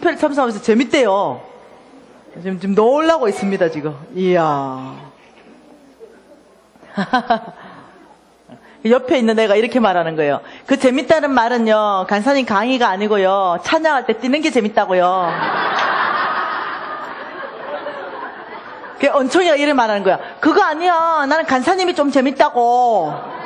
집회를 참석하면서 재밌대요. 지금 놀라고 있습니다, 지금. 이야. 옆에 있는 애가 이렇게 말하는 거예요. 그 재밌다는 말은요, 간사님 강의가 아니고요, 찬양할 때 뛰는 게 재밌다고요. 그 언총이가 이렇게 말하는 거야. 그거 아니야. 나는 간사님이 좀 재밌다고.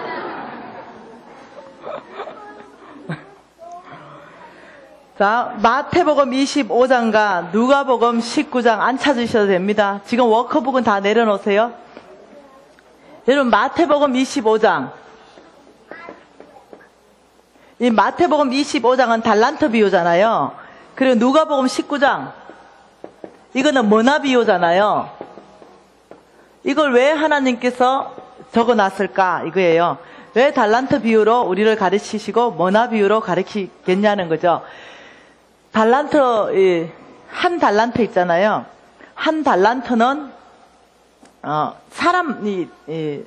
자, 마태복음 25장과 누가복음 19장 안 찾으셔도 됩니다. 지금 워크북은 다 내려놓으세요. 여러분, 마태복음 25장. 이 마태복음 25장은 달란트 비유잖아요. 그리고 누가복음 19장. 이거는 머나 비유잖아요. 이걸 왜 하나님께서 적어놨을까? 이거예요. 왜 달란트 비유로 우리를 가르치시고 머나 비유로 가르치겠냐는 거죠. 달란트, 한 달란트 있잖아요. 한 달란트는,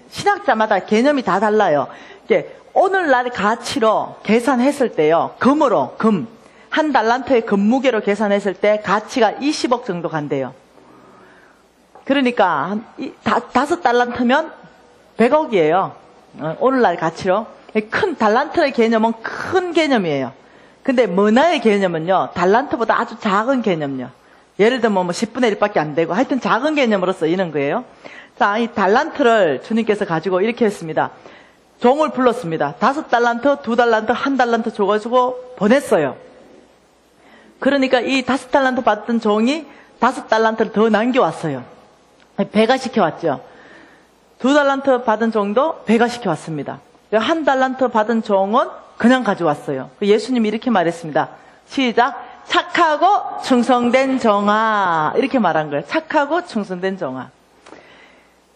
신학자마다 개념이 다 달라요. 이게 오늘날 가치로 계산했을 때요. 금으로, 금. 한 달란트의 금무게로 계산했을 때 가치가 20억 정도 간대요. 그러니까, 5달란트면 100억이에요. 오늘날 가치로. 큰, 달란트의 개념은 큰 개념이에요. 근데 머나의 개념은요, 달란트보다 아주 작은 개념이요. 예를 들면 10분의 1밖에 안 되고, 하여튼 작은 개념으로 쓰이는 거예요. 자, 이 달란트를 주님께서 가지고 이렇게 했습니다. 종을 불렀습니다. 5달란트, 2달란트, 1달란트 줘가지고 보냈어요. 그러니까 이 5달란트 받던 종이 5달란트를 더 남겨왔어요. 배가 시켜왔죠. 2달란트 받은 종도 배가 시켜왔습니다. 1달란트 받은 종은 그냥 가져왔어요. 예수님이 이렇게 말했습니다. 시작. 착하고 충성된 종아. 이렇게 말한 거예요. 착하고 충성된 종아.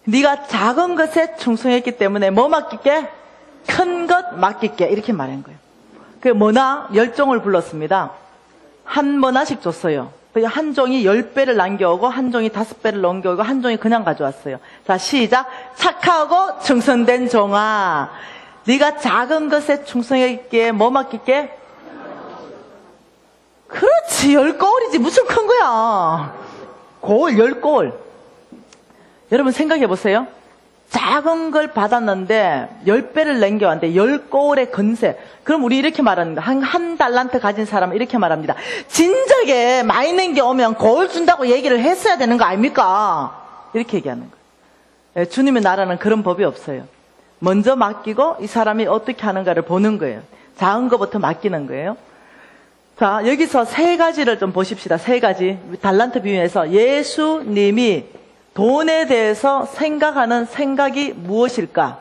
네가 작은 것에 충성했기 때문에 뭐 맡길게? 큰 것 맡길게. 이렇게 말한 거예요. 그 머나 10종을 불렀습니다. 한 머나씩 줬어요. 한 종이 10배를 남겨오고 한 종이 5배를 넘겨오고 한 종이 그냥 가져왔어요. 자, 시작. 착하고 충성된 종아. 네가 작은 것에 충성했기에 뭐 맡길게? 그렇지, 10거울이지 무슨 큰 거야. 거울 10거울. 여러분 생각해 보세요. 작은 걸 받았는데 10배를 남겨왔는데 10거울의 건세. 그럼 우리 이렇게 말합니다. 한 달란트 가진 사람은 이렇게 말합니다. 진작에 많이 남겨오면 거울 준다고 얘기를 했어야 되는 거 아닙니까? 이렇게 얘기하는 거예요. 주님의 나라는 그런 법이 없어요. 먼저 맡기고 이 사람이 어떻게 하는가를 보는 거예요. 작은 것부터 맡기는 거예요. 자, 여기서 3가지를 좀 보십시다. 3가지. 달란트 비유에서 예수님이 돈에 대해서 생각하는 생각이 무엇일까?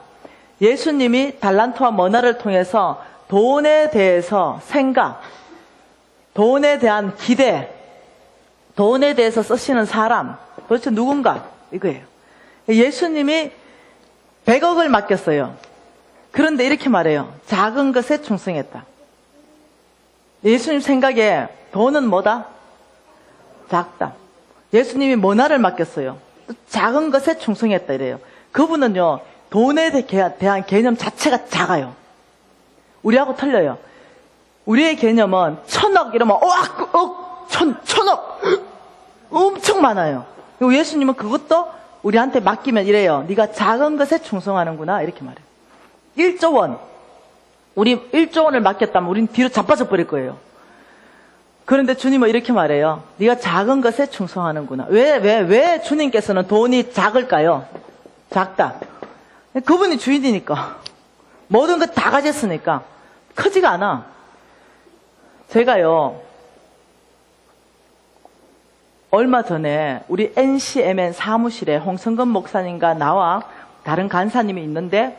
예수님이 달란트와 머나를 통해서 돈에 대해서 생각, 돈에 대한 기대, 돈에 대해서 쓰시는 사람, 도대체 누군가? 이거예요. 예수님이 100억을 맡겼어요. 그런데 이렇게 말해요. 작은 것에 충성했다. 예수님 생각에 돈은 뭐다? 작다. 예수님이 머나를 맡겼어요. 작은 것에 충성했다 이래요. 그분은요, 돈에 대한 개념 자체가 작아요. 우리하고 틀려요. 우리의 개념은 1000억 이러면 천억 엄청 많아요. 그리고 예수님은 그것도 우리한테 맡기면 이래요. 네가 작은 것에 충성하는구나 이렇게 말해요. 1조 원. 우리 1조 원을 맡겼다면 우리는 뒤로 자빠져 버릴 거예요. 그런데 주님은 이렇게 말해요. 네가 작은 것에 충성하는구나. 왜 주님께서는 돈이 작을까요? 작다. 그분이 주인이니까. 모든 것 다 가졌으니까. 크지가 않아. 제가요, 얼마 전에 우리 NCMN 사무실에 홍성근 목사님과 나와 다른 간사님이 있는데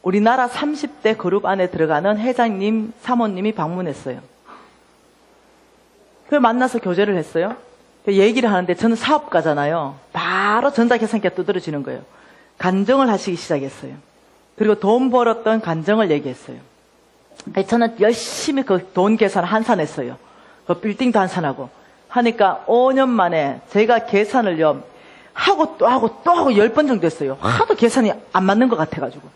우리나라 30대 그룹 안에 들어가는 회장님, 사모님이 방문했어요. 그걸 만나서 교제를 했어요. 얘기를 하는데 저는 사업가잖아요. 바로 전자계산기가 두드러지는 거예요. 간증을 하시기 시작했어요. 그리고 돈 벌었던 간증을 얘기했어요. 저는 열심히 그 돈 계산 한산했어요. 그 빌딩도 한산하고 하니까 5년 만에 제가 계산을요 하고 또 하고 또 하고 10번 정도 했어요. 하도 계산이 안 맞는 것 같아가지고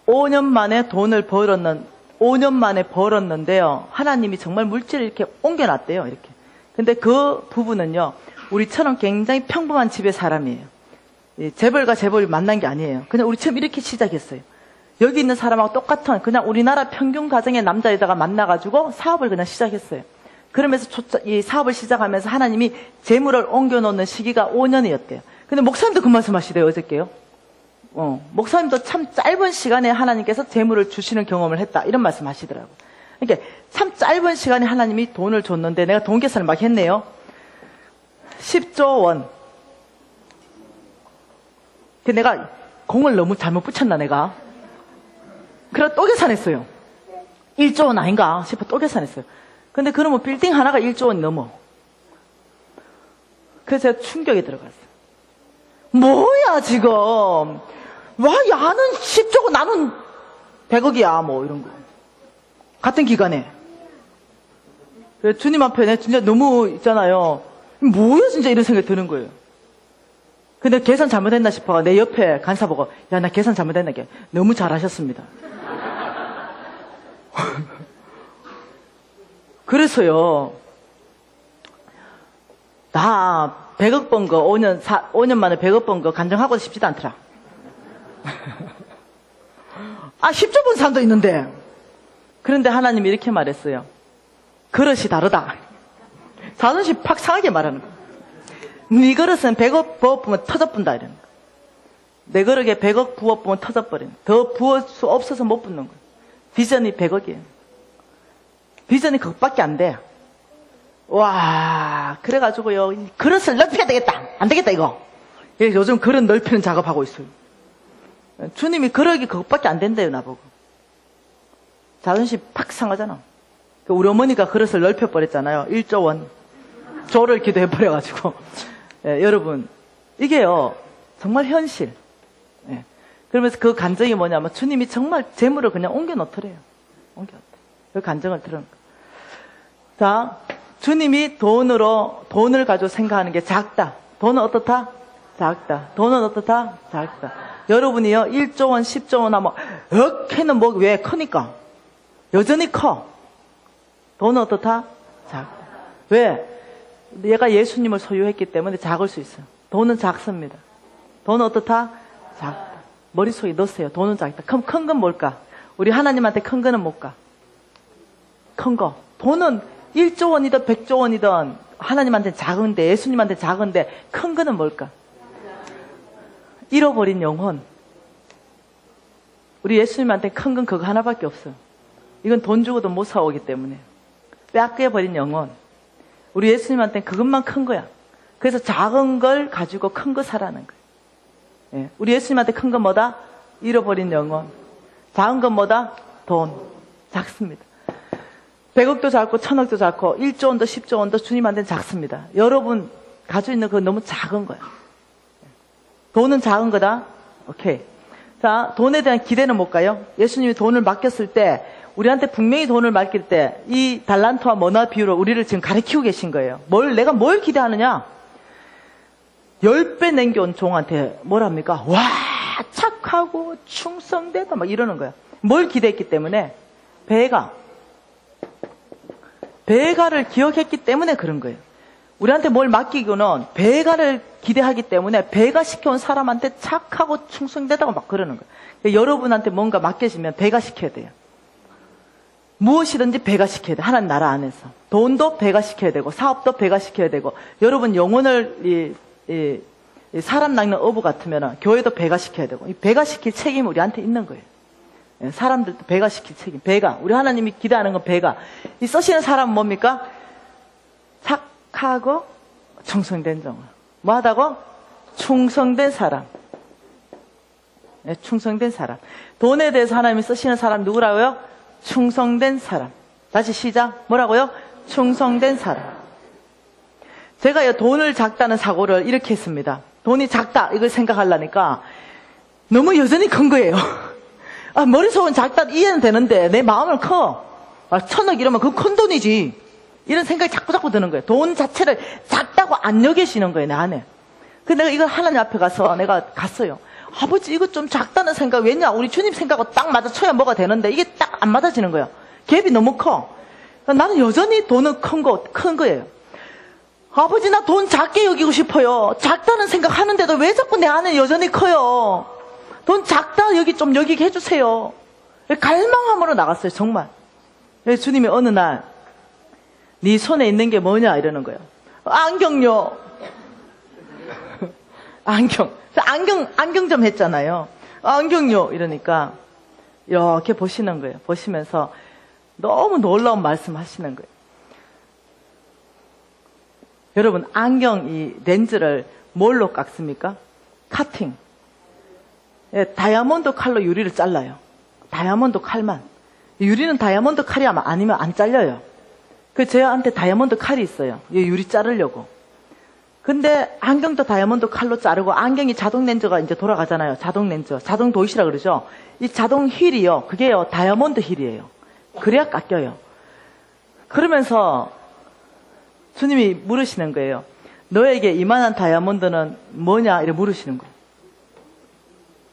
5년 만에 돈을 벌었는 5년 만에 벌었는데요. 하나님이 정말 물질을 이렇게 옮겨놨대요. 이렇게. 근데 그 부부는요, 우리처럼 굉장히 평범한 집의 사람이에요. 재벌과 재벌이 만난 게 아니에요. 그냥 우리처럼 이렇게 시작했어요. 여기 있는 사람하고 똑같은 그냥 우리나라 평균 가정의 남자에다가 만나가지고 사업을 그냥 시작했어요. 그러면서 이 사업을 시작하면서 하나님이 재물을 옮겨놓는 시기가 5년이었대요. 근데 목사님도 그 말씀 하시대요, 어저께요. 목사님도 참 짧은 시간에 하나님께서 재물을 주시는 경험을 했다. 이런 말씀 하시더라고요. 그러니까 참 짧은 시간에 하나님이 돈을 줬는데 내가 돈 계산을 막 했네요. 10조 원. 내가 공을 너무 잘못 붙였나 내가. 그래 또 계산했어요. 1조 원 아닌가 싶어 또 계산했어요. 근데 그러면 빌딩 하나가 1조 원 넘어. 그래서 제가 충격에 들어갔어요. 뭐야 지금. 와 야는 10조고 나는 100억이야 뭐 이런 거. 같은 기간에. 주님 앞에 내 진짜 너무 있잖아요. 뭐야 진짜 이런 생각이 드는 거예요. 근데 계산 잘못했나 싶어. 내 옆에 간사 보고 야 나 계산 잘못했나. 너무 잘하셨습니다. 그래서요. 나 100억 번 거 5년 만에 100억 번 거 간증하고 싶지도 않더라. 10조 번 산도 있는데. 그런데 하나님이 이렇게 말했어요. 그릇이 다르다. 자존심 팍 상하게 말하는 거야. 네 그릇은 100억 부어보면 터져뿐다 이러는 거야. 내 그릇에 100억 부어보면 터져버리는 거야. 더 부을 수 없어서 못 붓는 거야. 비전이 100억이에요. 비전이 그것밖에 안 돼. 와, 그래가지고요, 그릇을 넓혀야 되겠다. 안 되겠다, 이거. 요즘 그릇 넓히는 작업하고 있어요. 주님이 그릇이 그것밖에 안 된대요, 나보고. 자존심 팍 상하잖아. 우리 어머니가 그릇을 넓혀버렸잖아요. 1조 원. 조를 기도해버려가지고. 여러분, 이게요, 정말 현실. 그러면서 그 간증이 뭐냐면, 주님이 정말 재물을 그냥 옮겨놓더래요. 옮겨놓더래요. 그 간증을 들은 거. 자, 주님이 돈을 가지고 생각하는 게 작다. 돈은 어떻다? 작다. 돈은 어떻다? 작다. 여러분이요, 1조 원, 10조 원 하면, 걔는 뭐, 왜 크니까? 여전히 커. 돈은 어떻다? 작다. 왜? 얘가 예수님을 소유했기 때문에 작을 수 있어요. 돈은 작습니다. 돈은 어떻다? 작다. 머릿속에 넣으세요. 돈은 작다. 그럼 큰 건 뭘까? 우리 하나님한테 큰 거는 뭘까? 큰 거. 돈은 1조 원이든 100조 원이든 하나님한테 작은데, 예수님한테 작은데 큰 거는 뭘까? 잃어버린 영혼. 우리 예수님한테 큰 건 그거 하나밖에 없어요. 이건 돈 주고도 못 사오기 때문에. 빼앗겨버린 영혼. 우리 예수님한테 그것만 큰 거야. 그래서 작은 걸 가지고 큰 거 사라는 거예요. 우리 예수님한테 큰 건 뭐다? 잃어버린 영혼. 작은 건 뭐다? 돈. 작습니다. 100억도 작고 1000억도 작고 1조 원도 10조 원도 주님한테는 작습니다. 여러분 가지고 있는 그건 너무 작은 거야. 돈은 작은 거다? 오케이. 자, 돈에 대한 기대는 뭘까요? 예수님이 돈을 맡겼을 때 우리한테 분명히 돈을 맡길 때 이 달란트와 머나 비유로 우리를 지금 가르치고 계신 거예요. 내가 뭘 기대하느냐? 10배 남겨온 종한테 뭐랍니까? 와, 착하고 충성되다 막 이러는 거야. 뭘 기대했기 때문에? 배가를 기억했기 때문에 그런 거예요. 우리한테 뭘 맡기고는 배가를 기대하기 때문에 배가 시켜온 사람한테 착하고 충성되다고 막 그러는 거예요. 그러니까 여러분한테 뭔가 맡겨지면 배가 시켜야 돼요. 무엇이든지 배가 시켜야 돼. 하나님 나라 안에서. 돈도 배가 시켜야 되고 사업도 배가 시켜야 되고 여러분 영혼을 사람 낚는 어부 같으면 교회도 배가 시켜야 되고 이 배가 시킬 책임이 우리한테 있는 거예요. 사람들도 배가 시킬 책임. 배가. 우리 하나님이 기대하는 건 배가. 이 쓰시는 사람은 뭡니까? 착하고 충성된 종. 뭐 하다고? 충성된 사람. 충성된 사람. 돈에 대해서 하나님이 쓰시는 사람 누구라고요? 충성된 사람. 다시 시작. 뭐라고요? 충성된 사람. 제가 돈을 작다는 사고를 이렇게 했습니다. 돈이 작다 이걸 생각하려니까 너무 여전히 큰 거예요. 머릿속은 작다 이해는 되는데 내 마음은 커. 1000억 이러면 그거 큰 돈이지. 이런 생각이 자꾸 드는 거예요. 돈 자체를 작다고 안 여기시는 거예요, 내 안에. 그래서 내가 이걸 하나님 앞에 가서 내가 갔어요. 아버지 이거 좀 작다는 생각 왜냐? 우리 주님 생각하고 딱 맞아쳐야 뭐가 되는데 이게 딱 딱 안 맞아지는 거예요. 갭이 너무 커. 나는 여전히 돈은 큰 거예요. 아버지, 나 돈 작게 여기고 싶어요. 작다는 생각 하는데도 왜 자꾸 내 안에 여전히 커요? 돈 작다 좀 여기게 해주세요. 갈망함으로 나갔어요, 정말. 주님이 어느 날, 네 손에 있는 게 뭐냐? 이러는 거예요. 안경요. 안경점 했잖아요. 안경요. 이러니까, 이렇게 보시는 거예요. 보시면서 너무 놀라운 말씀 하시는 거예요. 여러분, 안경 이 렌즈를 뭘로 깎습니까? 카팅. 예, 다이아몬드 칼로 유리를 잘라요. 다이아몬드 칼만. 유리는 다이아몬드 칼이 아니면 안 잘려요. 저한테 다이아몬드 칼이 있어요. 이 유리 자르려고. 근데 안경도 다이아몬드 칼로 자르고, 안경이 자동 렌즈가 이제 돌아가잖아요. 자동 렌즈. 자동 도이시라 그러죠. 이 자동 휠이요. 그게요, 다이아몬드 휠이에요. 그래야 깎여요. 그러면서 주님이 물으시는 거예요. 너에게 이만한 다이아몬드는 뭐냐? 이렇게 물으시는 거예요.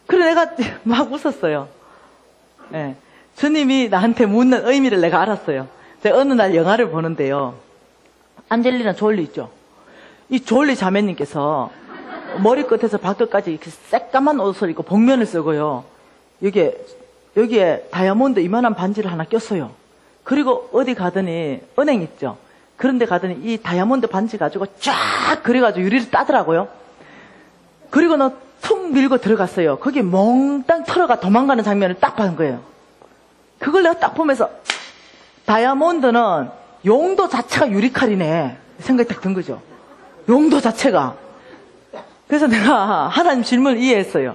그래 내가 막 웃었어요. 네. 주님이 나한테 묻는 의미를 내가 알았어요. 제가 어느 날 영화를 보는데요. 안젤리나 졸리 있죠? 이 졸리 자매님께서 머리끝에서 발끝까지 이렇게 새까만 옷을 입고 복면을 쓰고요. 여기에 다이아몬드 이만한 반지를 하나 꼈어요. 그리고 어디 가더니 은행 있죠? 그런데 가더니 이 다이아몬드 반지 가지고 쫙 그래가지고 유리를 따더라고요. 그리고 툭 밀고 들어갔어요. 거기 몽땅 털어가 도망가는 장면을 딱 본 거예요. 그걸 내가 딱 보면서 다이아몬드는 용도 자체가 유리칼이네 생각이 딱 든 거죠. 용도 자체가. 그래서 내가 하나님 질문을 이해했어요.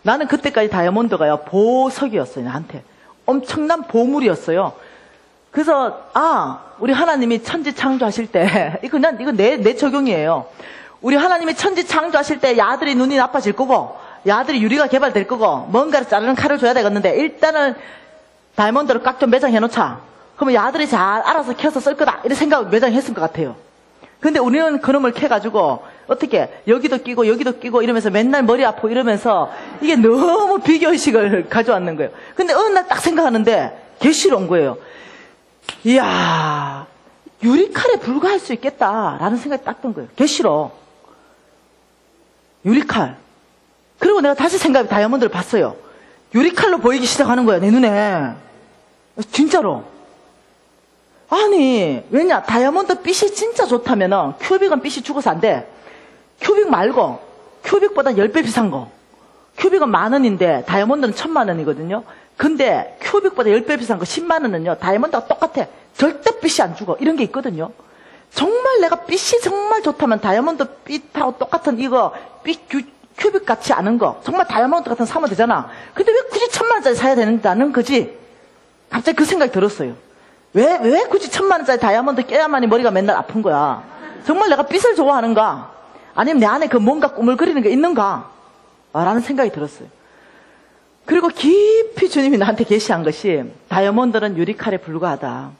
나는 그때까지 다이아몬드가요 보석이었어요. 나한테 엄청난 보물이었어요. 그래서 우리 하나님이 천지 창조하실 때 이거 내 적용이에요. 우리 하나님이 천지 창조하실 때 야들이 눈이 나빠질 거고 야들이 유리가 개발될 거고 뭔가를 자르는 칼을 줘야 되겠는데 일단은 다이아몬드를 깍 좀 매장해 놓자. 그러면 야들이 잘 알아서 켜서 쓸 거다 이런 생각을 매장했을 것 같아요. 근데 우리는 그놈을 캐가지고 어떻게 여기도 끼고 여기도 끼고 이러면서 맨날 머리 아프고 이러면서 이게 너무 비교의식을 가져왔는 거예요. 근데 어느 날 딱 생각하는데 계시로 온 거예요. 이야, 유리칼에 불과할 수 있겠다라는 생각이 딱 든 거예요. 계시로. 유리칼. 그리고 내가 다시 다이아몬드를 봤어요. 유리칼로 보이기 시작하는 거야, 내 눈에. 진짜로. 아니, 왜냐, 다이아몬드 빛이 진짜 좋다면은, 큐빅은 빛이 죽어서 안 돼. 큐빅 말고, 큐빅보다 10배 비싼 거. 큐빅은 10,000원인데, 다이아몬드는 1,000,000원이거든요. 근데, 큐빅보다 10배 비싼 거 100,000원은요, 다이아몬드가 똑같아. 절대 빛이 안 죽어. 이런 게 있거든요. 정말 내가 빛이 정말 좋다면, 다이아몬드 빛하고 똑같은 이거, 큐빅 같이 않은 거, 정말 다이아몬드 같은 거 사면 되잖아. 근데 왜 굳이 1,000,000원짜리 사야 된다는 거지? 갑자기 그 생각이 들었어요. 왜 굳이 1,000,000원짜리 다이아몬드 껴야만이 머리가 맨날 아픈 거야? 정말 내가 빛을 좋아하는가? 아니면 내 안에 그 뭔가 꿈을 그리는 게 있는가? 라는 생각이 들었어요. 그리고 깊이 주님이 나한테 계시한 것이 다이아몬드는 유리칼에 불과하다.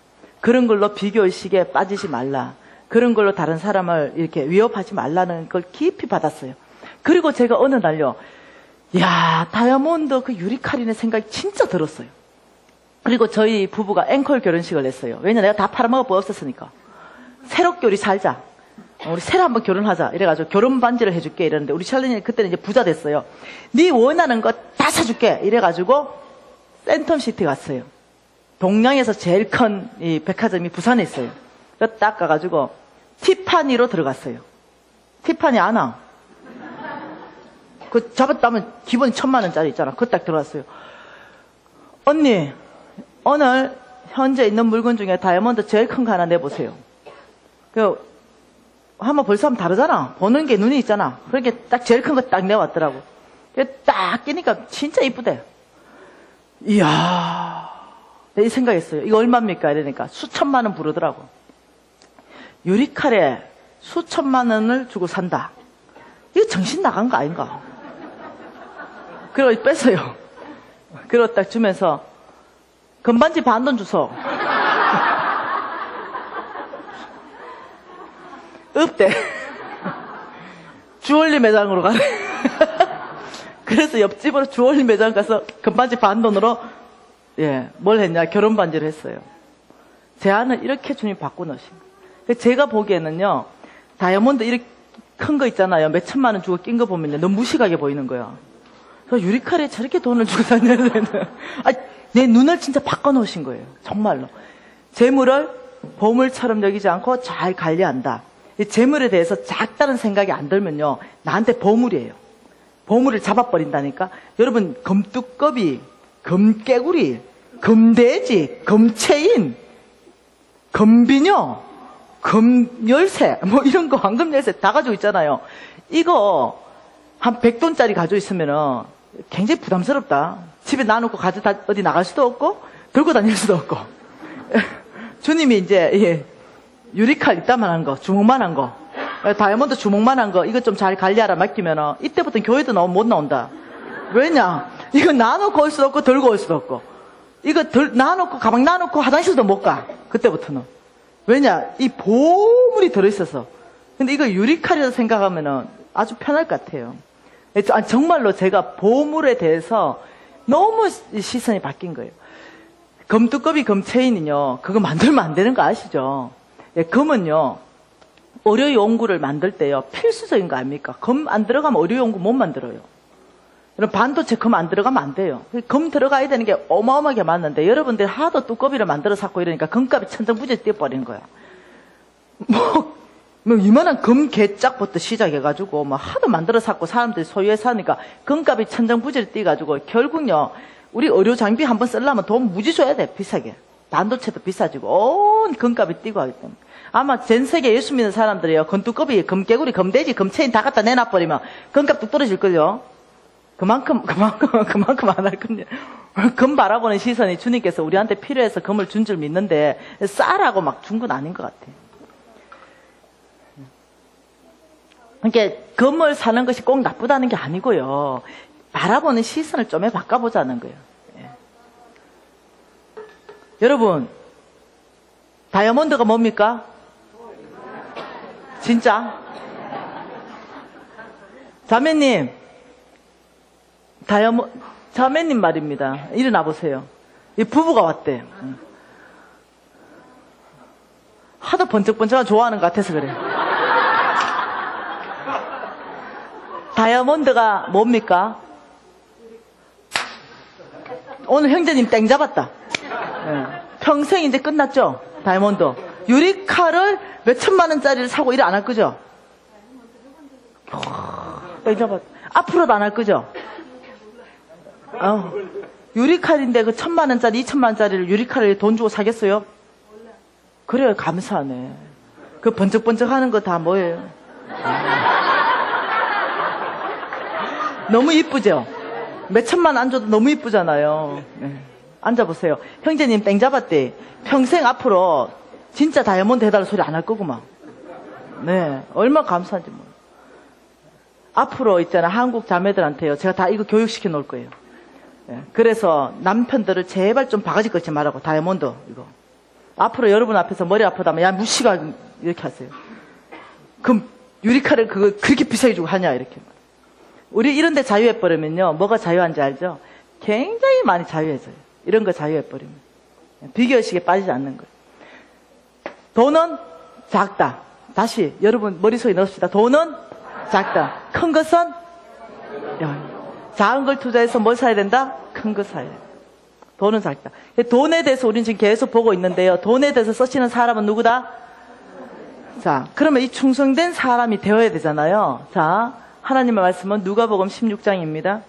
그런 걸로 비교의식에 빠지지 말라. 그런 걸로 다른 사람을 이렇게 위협하지 말라는 걸 깊이 받았어요. 그리고 제가 어느 날요, 야, 다이아몬드 그 유리칼이네 생각이 진짜 들었어요. 그리고 저희 부부가 앵콜 결혼식을 했어요. 왜냐, 내가 다 팔아먹을 거 없었으니까. 새롭게 우리 살자. 우리 새로 한번 결혼하자. 이래가지고 결혼 반지를 해줄게. 이랬는데, 우리 샬린이 그때는 이제 부자 됐어요. 네 원하는 거 다 사줄게. 이래가지고, 센텀시티 갔어요. 동양에서 제일 큰 이 백화점이 부산에 있어요. 그래서 딱 가가지고, 티파니로 들어갔어요. 티파니 아나? 그 잡았다면 기본 1,000,000원짜리 있잖아. 그거 딱 들어갔어요. 언니, 오늘 현재 있는 물건 중에 다이아몬드 제일 큰 거 하나 내보세요. 한번 벌써 하면 다르잖아. 보는 게 눈이 있잖아. 그렇게 딱 제일 큰 거 딱 내왔더라고. 딱 끼니까 진짜 이쁘대. 이야, 이 생각했어요. 이거 얼마입니까? 이러니까 수천만 원 부르더라고. 유리칼에 수천만 원을 주고 산다. 이거 정신 나간 거 아닌가? 그리고 뺐어요. 그리고 딱 주면서 금반지 반돈 주소. 없대. 주얼리 매장으로 가래. 그래서 옆집으로 주얼리 매장 가서 금반지 반돈으로 예, 뭘 했냐? 결혼 반지를 했어요. 제 안을 이렇게 주님이 바꿔놓으신 거예요. 제가 보기에는요, 다이아몬드 이렇게 큰 거 있잖아요. 몇 천만 원 주고 낀 거 보면요, 너무 무식하게 보이는 거야. 그래서 유리칼에 저렇게 돈을 주고 다녀야 되는. 내 눈을 진짜 바꿔놓으신 거예요. 정말로. 재물을 보물처럼 여기지 않고 잘 관리한다. 이 재물에 대해서 작다는 생각이 안 들면요, 나한테 보물이에요. 보물을 잡아버린다니까. 여러분, 금뚜껑이, 금깨구리, 금돼지, 금체인, 금비녀, 금열쇠, 뭐 이런 거, 황금열쇠 다 가지고 있잖아요. 이거 한 100돈짜리 가지고 있으면은 굉장히 부담스럽다. 집에 놔놓고 어디 나갈 수도 없고, 들고 다닐 수도 없고. 주님이 이제, 예, 유리칼 이따만한 거, 주먹만한 거, 다이아몬드 주먹만한 거, 이거 좀 잘 관리하라 맡기면은, 이때부터는 교회도 못 나온다. 왜냐? 이거 놔놓고 올 수도 없고, 들고 올 수도 없고. 이거 놔놓고, 가방 놔놓고 화장실도 못 가. 그때부터는. 왜냐? 이 보물이 들어있어서. 근데 이거 유리칼이라고 생각하면은 아주 편할 것 같아요. 정말로 제가 보물에 대해서 너무 시선이 바뀐 거예요. 금뚜껑이 금체인은요, 그거 만들면 안 되는 거 아시죠? 예, 금은요, 의료 용구를 만들 때요, 필수적인 거 아닙니까? 금 안 들어가면 의료 용구 못 만들어요. 여러분, 반도체 금 안 들어가면 안 돼요. 금 들어가야 되는 게 어마어마하게 많은데, 여러분들이 하도 뚜껑이를 만들어 샀고 이러니까 금값이 천정부지에 뛰어버리는 거야. 뭐 이만한 금 개짝부터 시작해가지고, 뭐 하도 만들어 샀고 사람들이 소유해 사니까 금값이 천정부지에 뛰어가지고, 결국요, 우리 의료 장비 한번 쓰려면 돈 무지 줘야 돼, 비싸게. 반도체도 비싸지고, 온 금값이 뛰고 하기 때문에. 아마 전 세계 예수 믿는 사람들이요, 금뚜껑이, 금개구리, 금돼지, 금체인 다 갖다 내놔버리면 금값 뚝 떨어질걸요? 그만큼 안 할 겁니다. 금 바라보는 시선이 주님께서 우리한테 필요해서 금을 준 줄 믿는데, 싸라고 막 준 건 아닌 것 같아요. 그러니까 금을 사는 것이 꼭 나쁘다는 게 아니고요. 바라보는 시선을 좀 바꿔보자는 거예요. 예. 여러분, 다이아몬드가 뭡니까? 진짜? 자매님, 자매님 말입니다. 일어나 보세요. 이 부부가 왔대. 하도 번쩍번쩍한 좋아하는 것 같아서 그래. 다이아몬드가 뭡니까? 오늘 형제님 땡 잡았다. 네. 평생 이제 끝났죠? 다이아몬드. 유리칼을 몇 천만 원짜리를 사고 일 안 할 거죠? 땡 잡았다. 앞으로도 안 할 거죠? 유리칼인데 그 1,000만 원짜리, 2,000만 원짜리를 유리칼을 돈 주고 사겠어요? 그래요, 감사하네. 그 번쩍번쩍 하는 거 다 뭐예요? 너무 이쁘죠? 몇 천만 안 줘도 너무 이쁘잖아요. 네. 앉아보세요. 형제님 땡 잡았대. 평생 앞으로 진짜 다이아몬드 해달라 소리 안 할 거구만. 네. 얼마나 감사한지 뭐. 앞으로 있잖아, 한국 자매들한테요. 제가 다 이거 교육시켜 놓을 거예요. 네. 그래서 남편들을 제발 좀 바가지 긁지 말라고, 다이아몬드, 이거. 앞으로 여러분 앞에서 머리 아프다면, 야, 무시가, 이렇게 하세요. 그럼 유리칼을 그거 그렇게 비싸게 주고 하냐, 이렇게. 우리 이런 데 자유해버리면요, 뭐가 자유한지 알죠? 굉장히 많이 자유해져요. 이런 거 자유해버리면. 비교의식에 빠지지 않는 거예요. 돈은 작다. 다시 여러분 머릿속에 넣읍시다. 돈은 작다. 큰 것은 작은 걸 투자해서 뭘 사야 된다? 큰 거 사야 된다. 돈은 작다. 돈에 대해서 우리는 지금 계속 보고 있는데요. 돈에 대해서 쓰시는 사람은 누구다? 자, 그러면 이 충성된 사람이 되어야 되잖아요. 자, 하나님의 말씀은 누가복음 16장입니다.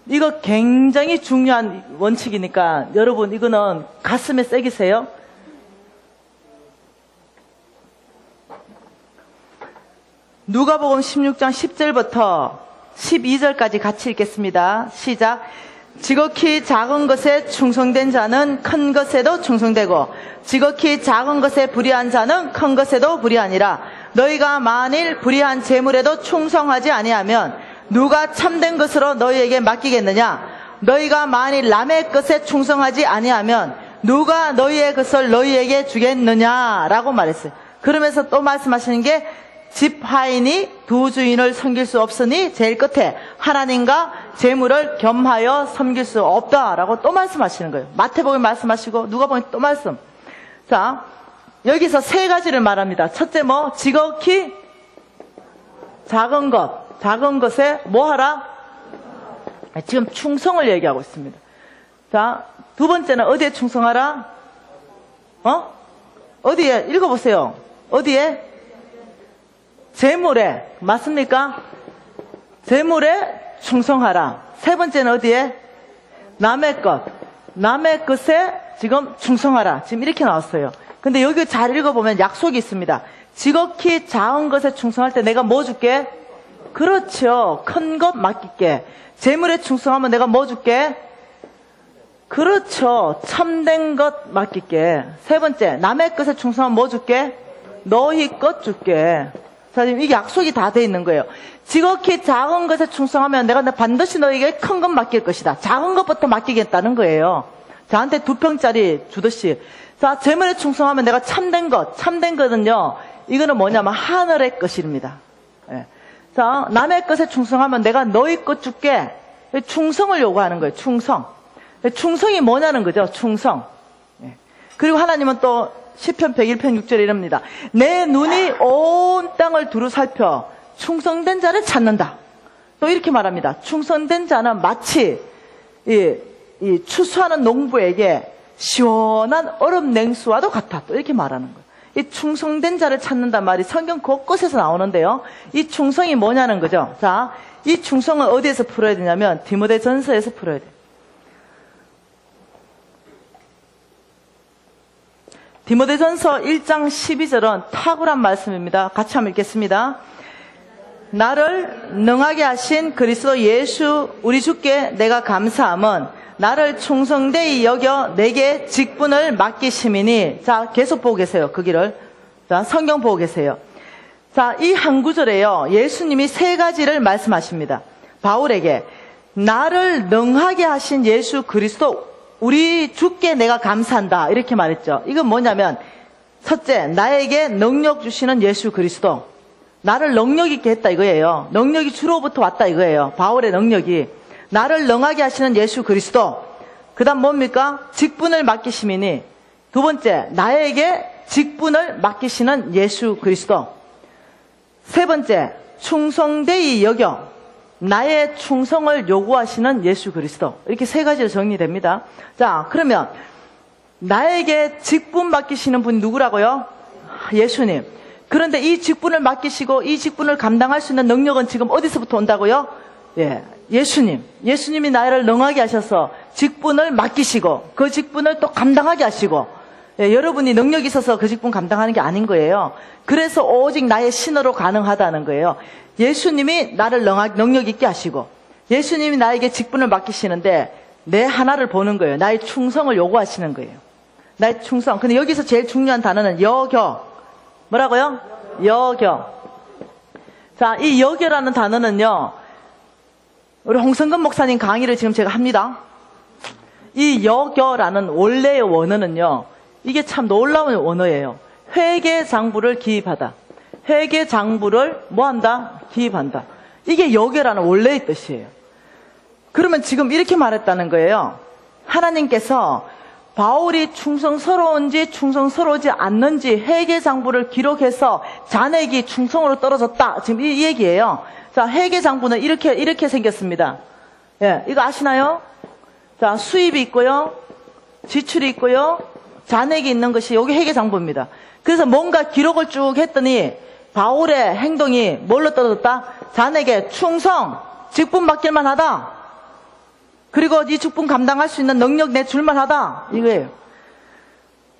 이거 굉장히 중요한 원칙이니까 여러분 이거는 가슴에 새기세요. 누가복음 16장 10절부터 12절까지 같이 읽겠습니다. 시작. 지극히 작은 것에 충성된 자는 큰 것에도 충성되고 지극히 작은 것에 불의한 자는 큰 것에도 불의하니라. 너희가 만일 불의한 재물에도 충성하지 아니하면 누가 참된 것으로 너희에게 맡기겠느냐? 너희가 만일 남의 것에 충성하지 아니하면 누가 너희의 것을 너희에게 주겠느냐? 라고 말했어요. 그러면서 또 말씀하시는 게 집 화인이 두 주인을 섬길 수 없으니 제일 끝에 하나님과 재물을 겸하여 섬길 수 없다라고 또 말씀하시는 거예요. 마태복음 말씀하시고 누가복음 또 말씀. 자, 여기서 세 가지를 말합니다. 첫째 뭐? 지극히 작은 것. 작은 것에 뭐 하라? 지금 충성을 얘기하고 있습니다. 자, 두 번째는 어디에 충성하라? 어디에? 읽어보세요. 어디에? 재물에. 맞습니까? 재물에 충성하라. 세 번째는 어디에? 남의 것. 남의 것에 지금 충성하라. 지금 이렇게 나왔어요. 근데 여기 잘 읽어보면 약속이 있습니다. 지극히 작은 것에 충성할 때 내가 뭐 줄게? 그렇죠. 큰 것 맡길게. 재물에 충성하면 내가 뭐 줄게? 그렇죠. 참된 것 맡길게. 세 번째, 남의 것에 충성하면 뭐 줄게? 너희 것 줄게. 자, 지금 이게 약속이 다 돼 있는 거예요. 지극히 작은 것에 충성하면 내가 반드시 너에게 큰 것 맡길 것이다. 작은 것부터 맡기겠다는 거예요. 저한테 2평짜리 주듯이. 자, 재물에 충성하면 내가 참된 것. 참된 것은요, 이거는 뭐냐면 하늘의 것입니다. 예. 자, 남의 것에 충성하면 내가 너희 것 줄게. 충성을 요구하는 거예요. 충성. 충성이 뭐냐는 거죠. 충성. 예. 그리고 하나님은 또 시편 101편 6절에 이럽니다. 내 눈이 온 땅을 두루 살펴 충성된 자를 찾는다. 또 이렇게 말합니다. 충성된 자는 마치 이 추수하는 농부에게 시원한 얼음 냉수와도 같아. 또 이렇게 말하는 거예요. 이 충성된 자를 찾는단 말이 성경 곳곳에서 나오는데요. 이 충성이 뭐냐는 거죠. 자, 이 충성은 어디에서 풀어야 되냐면 디모데전서에서 풀어야 돼요. 디모데전서 1장 12절은 탁월한 말씀입니다. 같이 한번 읽겠습니다. 나를 능하게 하신 그리스도 예수 우리 주께 내가 감사함은 나를 충성되이 여겨 내게 직분을 맡기심이니. 자, 계속 보고 계세요. 그 길을. 자, 성경 보고 계세요. 자, 이 한 구절에요. 예수님이 세 가지를 말씀하십니다. 바울에게 나를 능하게 하신 예수 그리스도 우리 주께 내가 감사한다. 이렇게 말했죠. 이건 뭐냐면 첫째, 나에게 능력 주시는 예수 그리스도. 나를 능력 있게 했다 이거예요. 능력이 주로부터 왔다 이거예요. 바울의 능력이. 나를 능하게 하시는 예수 그리스도. 그 다음 뭡니까? 직분을 맡기심이니. 두 번째, 나에게 직분을 맡기시는 예수 그리스도. 세 번째, 충성되이 여겨 나의 충성을 요구하시는 예수 그리스도. 이렇게 세 가지로 정리됩니다. 자, 그러면 나에게 직분 맡기시는 분이 누구라고요? 예수님. 그런데 이 직분을 맡기시고 이 직분을 감당할 수 있는 능력은 지금 어디서부터 온다고요? 예, 예수님. 예수님이 나를 능하게 하셔서 직분을 맡기시고 그 직분을 또 감당하게 하시고, 예, 여러분이 능력이 있어서 그 직분 감당하는 게 아닌 거예요. 그래서 오직 나의 신으로 가능하다는 거예요. 예수님이 나를 능력 있게 하시고 예수님이 나에게 직분을 맡기시는데 내 하나를 보는 거예요. 나의 충성을 요구하시는 거예요. 나의 충성. 근데 여기서 제일 중요한 단어는 여겨. 뭐라고요? 여겨. 자, 이 여겨라는 단어는요, 우리 홍성근 목사님 강의를 지금 제가 합니다. 이 여겨라는 원래의 원어는요, 이게 참 놀라운 원어예요. 회계장부를 기입하다. 회계장부를 뭐한다? 기입한다. 이게 여겨라는 원래의 뜻이에요. 그러면 지금 이렇게 말했다는 거예요. 하나님께서 바울이 충성스러운지 충성스러우지 않는지 회계장부를 기록해서 잔액이 충성으로 떨어졌다. 지금 이 얘기예요. 자, 회계장부는 이렇게 생겼습니다. 예, 이거 아시나요? 자, 수입이 있고요, 지출이 있고요, 잔액이 있는 것이 여기 회계장부입니다. 그래서 뭔가 기록을 쭉 했더니 바울의 행동이 뭘로 떨어졌다? 잔액에 충성, 직분 맡길만 하다. 그리고 이 직분 감당할 수 있는 능력 내 줄만 하다. 이거예요.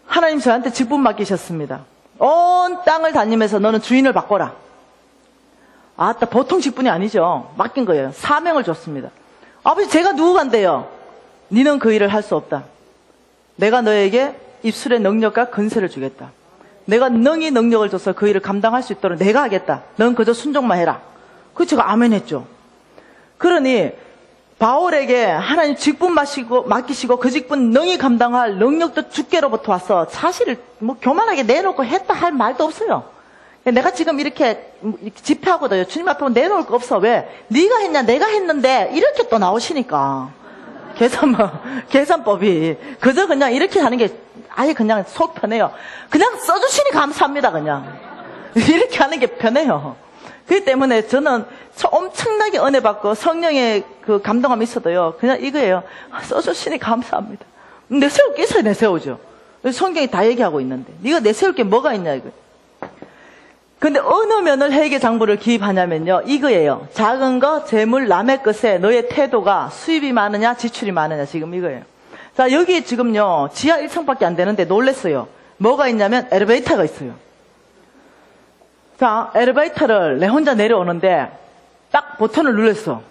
하나님 저한테 직분 맡기셨습니다. 온 땅을 다니면서 너는 주인을 바꿔라. 아따, 보통 직분이 아니죠. 맡긴 거예요. 사명을 줬습니다. 아버지, 제가 누구간데요? 너는 그 일을 할 수 없다. 내가 너에게 입술의 능력과 근세를 주겠다. 내가 능히 능력을 줘서 그 일을 감당할 수 있도록 내가 하겠다. 넌 그저 순종만 해라. 그 제가 아멘 했죠. 그러니 바울에게 하나님 직분 맡기시고 그 직분 능히 감당할 능력도 주께로부터 왔어. 사실을 뭐 교만하게 내놓고 했다 할 말도 없어요. 내가 지금 이렇게 집회하고도 주님 앞에 내놓을 거 없어. 왜? 네가 했냐, 내가 했는데 이렇게 또 나오시니까 계산법이 그저 그냥 이렇게 하는 게 아예 그냥 속 편해요. 그냥 써주시니 감사합니다. 그냥 이렇게 하는 게 편해요. 그렇기 때문에 저는 엄청나게 은혜 받고 성령의 그 감동함이 있어도요, 그냥 이거예요. 써주시니 감사합니다. 내세울 게 있어야 내세우죠. 성경이 다 얘기하고 있는데 네가 내세울 게 뭐가 있냐 이거. 근데 어느 면을 회개 장부를 기입하냐면요, 이거예요. 작은 거, 재물, 남의 것에 너의 태도가 수입이 많으냐 지출이 많으냐, 지금 이거예요. 자, 여기 지금요 지하 1층밖에 안 되는데 놀랬어요. 뭐가 있냐면 엘리베이터가 있어요. 자, 엘리베이터를 내 혼자 내려오는데 딱 버튼을 눌렀어.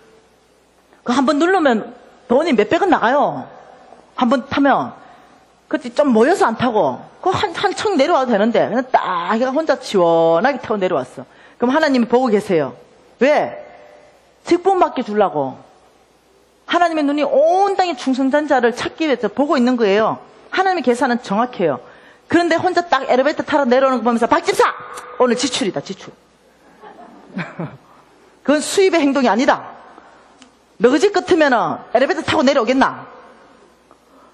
그 한번 누르면 돈이 몇백원 나가요. 한번 타면. 그치, 좀 모여서 안 타고 그 한층 내려와도 되는데 그냥 딱 걔가 혼자 시원하게 타고 내려왔어. 그럼 하나님이 보고 계세요. 왜? 직분 맡겨주려고. 하나님의 눈이 온 땅의 충성자를 찾기 위해서 보고 있는 거예요. 하나님의 계산은 정확해요. 그런데 혼자 딱 엘리베이터 타러 내려오는 거 보면서 박집사! 오늘 지출이다, 지출. 그건 수입의 행동이 아니다. 너그지 같으면은 엘리베이터 타고 내려오겠나?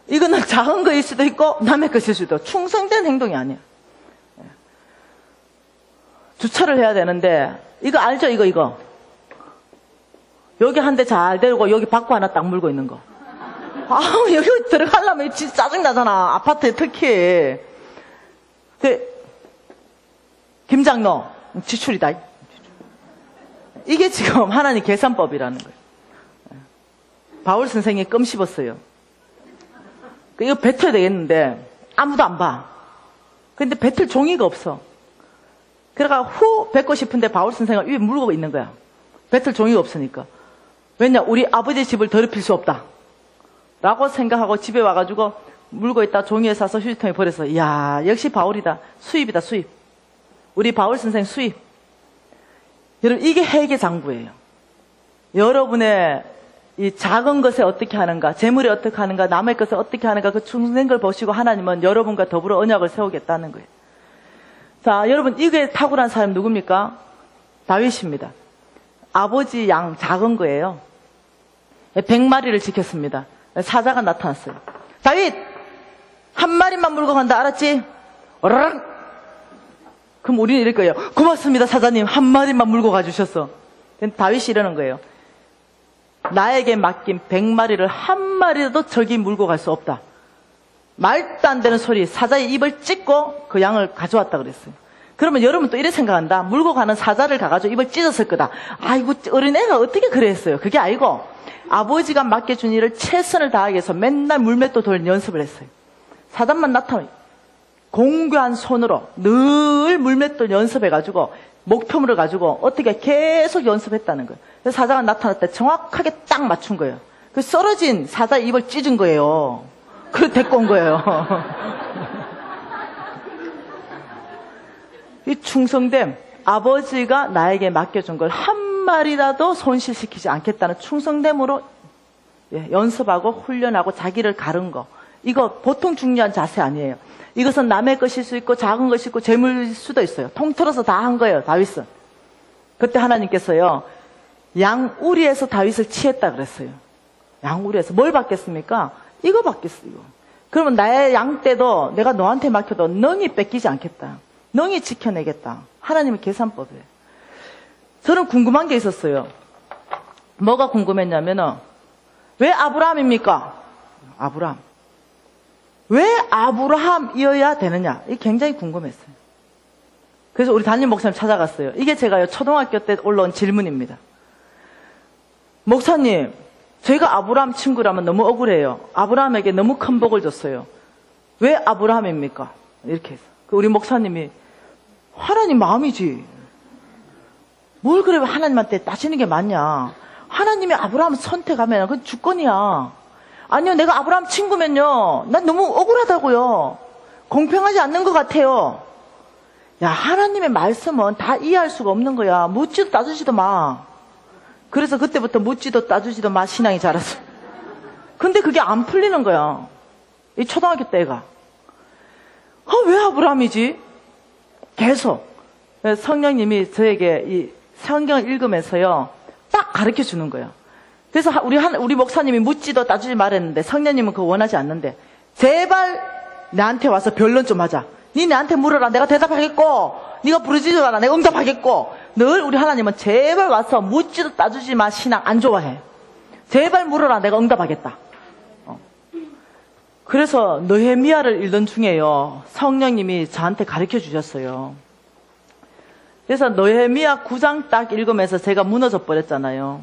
이거는 작은 거일 수도 있고 남의 것일 수도 있고 충성된 행동이 아니야. 주차를 해야 되는데 이거 알죠? 이거 여기 한 대 잘 데리고 여기 바퀴 하나 딱 물고 있는 거. 아우, 여기 들어가려면 진짜 짜증나잖아. 아파트에 특히. 김장로 지출이다. 이게 지금 하나님 계산법이라는 거예요. 바울 선생이 껌 씹었어요. 이거 뱉어야 되겠는데 아무도 안 봐. 근데 뱉을 종이가 없어. 그래가 후 뱉고 싶은데 바울 선생은 위에 물고 있는 거야. 뱉을 종이가 없으니까. 왜냐, 우리 아버지 집을 더럽힐 수 없다 라고 생각하고 집에 와가지고 물고 있다 종이에 싸서 휴지통에 버렸어. 이야, 역시 바울이다. 수입이다, 수입. 우리 바울 선생 수입. 여러분, 이게 회개 장부예요. 여러분의 이 작은 것에 어떻게 하는가, 재물에 어떻게 하는가, 남의 것에 어떻게 하는가, 그 충성된 걸 보시고 하나님은 여러분과 더불어 언약을 세우겠다는 거예요. 자, 여러분, 이게 탁월한 사람 누굽니까? 다윗입니다. 아버지 양 작은 거예요. 100마리를 지켰습니다. 사자가 나타났어요. 다윗! 한 마리만 물고 간다, 알았지? 어라락! 그럼 우리는 이럴 거예요. 고맙습니다, 사자님. 한 마리만 물고 가주셨어. 다윗이 이러는 거예요. 나에게 맡긴 100마리를 한 마리라도 저기 물고 갈 수 없다. 말도 안 되는 소리. 사자의 입을 찢고 그 양을 가져왔다 그랬어요. 그러면 여러분 또 이래 생각한다. 물고 가는 사자를 가가지고 입을 찢었을 거다. 아이고, 어린애가 어떻게 그래 했어요. 그게 아니고 아버지가 맡겨준 일을 최선을 다하기 위해서 맨날 물맷도 돌 연습을 했어요. 사자만 나타나면 공교한 손으로 늘 물맷돌 연습해가지고 목표물을 가지고 어떻게 계속 연습했다는 거예요. 그래서 사자가 나타날 때 정확하게 딱 맞춘 거예요. 그 썰어진 사자의 입을 찢은 거예요. 그래서 데리고 온 거예요. 이 충성됨, 아버지가 나에게 맡겨준 걸 한 마리라도 손실시키지 않겠다는 충성됨으로 연습하고 훈련하고 자기를 가른 거. 이거 보통 중요한 자세 아니에요. 이것은 남의 것일 수 있고 작은 것일 있고 재물일 수도 있어요. 통틀어서 다 한 거예요, 다윗은. 그때 하나님께서요, 양우리에서 다윗을 치했다 그랬어요. 양우리에서. 뭘 받겠습니까? 이거 받겠어요. 그러면 나의 양 떼도 내가 너한테 맡겨도 너희 뺏기지 않겠다. 너희 지켜내겠다. 하나님의 계산법이에요. 저는 궁금한 게 있었어요. 뭐가 궁금했냐면은, 왜 아브라함입니까? 아브라함. 왜 아브라함이어야 되느냐? 이게 굉장히 궁금했어요. 그래서 우리 담임 목사님 찾아갔어요. 이게 제가 초등학교 때 올라온 질문입니다. 목사님, 제가 아브라함 친구라면 너무 억울해요. 아브라함에게 너무 큰 복을 줬어요. 왜 아브라함입니까? 이렇게 해서. 우리 목사님이, 하나님 마음이지. 뭘 그래 하나님한테 따지는 게 맞냐. 하나님이 아브라함 선택하면 그건 주권이야. 아니요, 내가 아브라함 친구면요, 난 너무 억울하다고요. 공평하지 않는 것 같아요. 야, 하나님의 말씀은 다 이해할 수가 없는 거야. 묻지도 따지지도 마. 그래서 그때부터 묻지도 따지지도 마 신앙이 자랐어. 근데 그게 안 풀리는 거야. 이 초등학교 때가. 왜 아브라함이지? 계속. 성령님이 저에게 이 성경을 읽으면서요, 딱 가르쳐 주는 거예요. 그래서 우리 목사님이 묻지도 따지지 말했는데, 성령님은 그거 원하지 않는데, 제발 나한테 와서 변론 좀 하자. 니 나한테 물어라. 내가 대답하겠고, 네가 부르지도 마라. 내가 응답하겠고. 늘 우리 하나님은 제발 와서 묻지도 따지지 마. 신앙 안 좋아해. 제발 물어라. 내가 응답하겠다. 그래서 느헤미야를 읽던 중에요, 성령님이 저한테 가르쳐 주셨어요. 그래서 느헤미야 9장 딱 읽으면서 제가 무너져 버렸잖아요.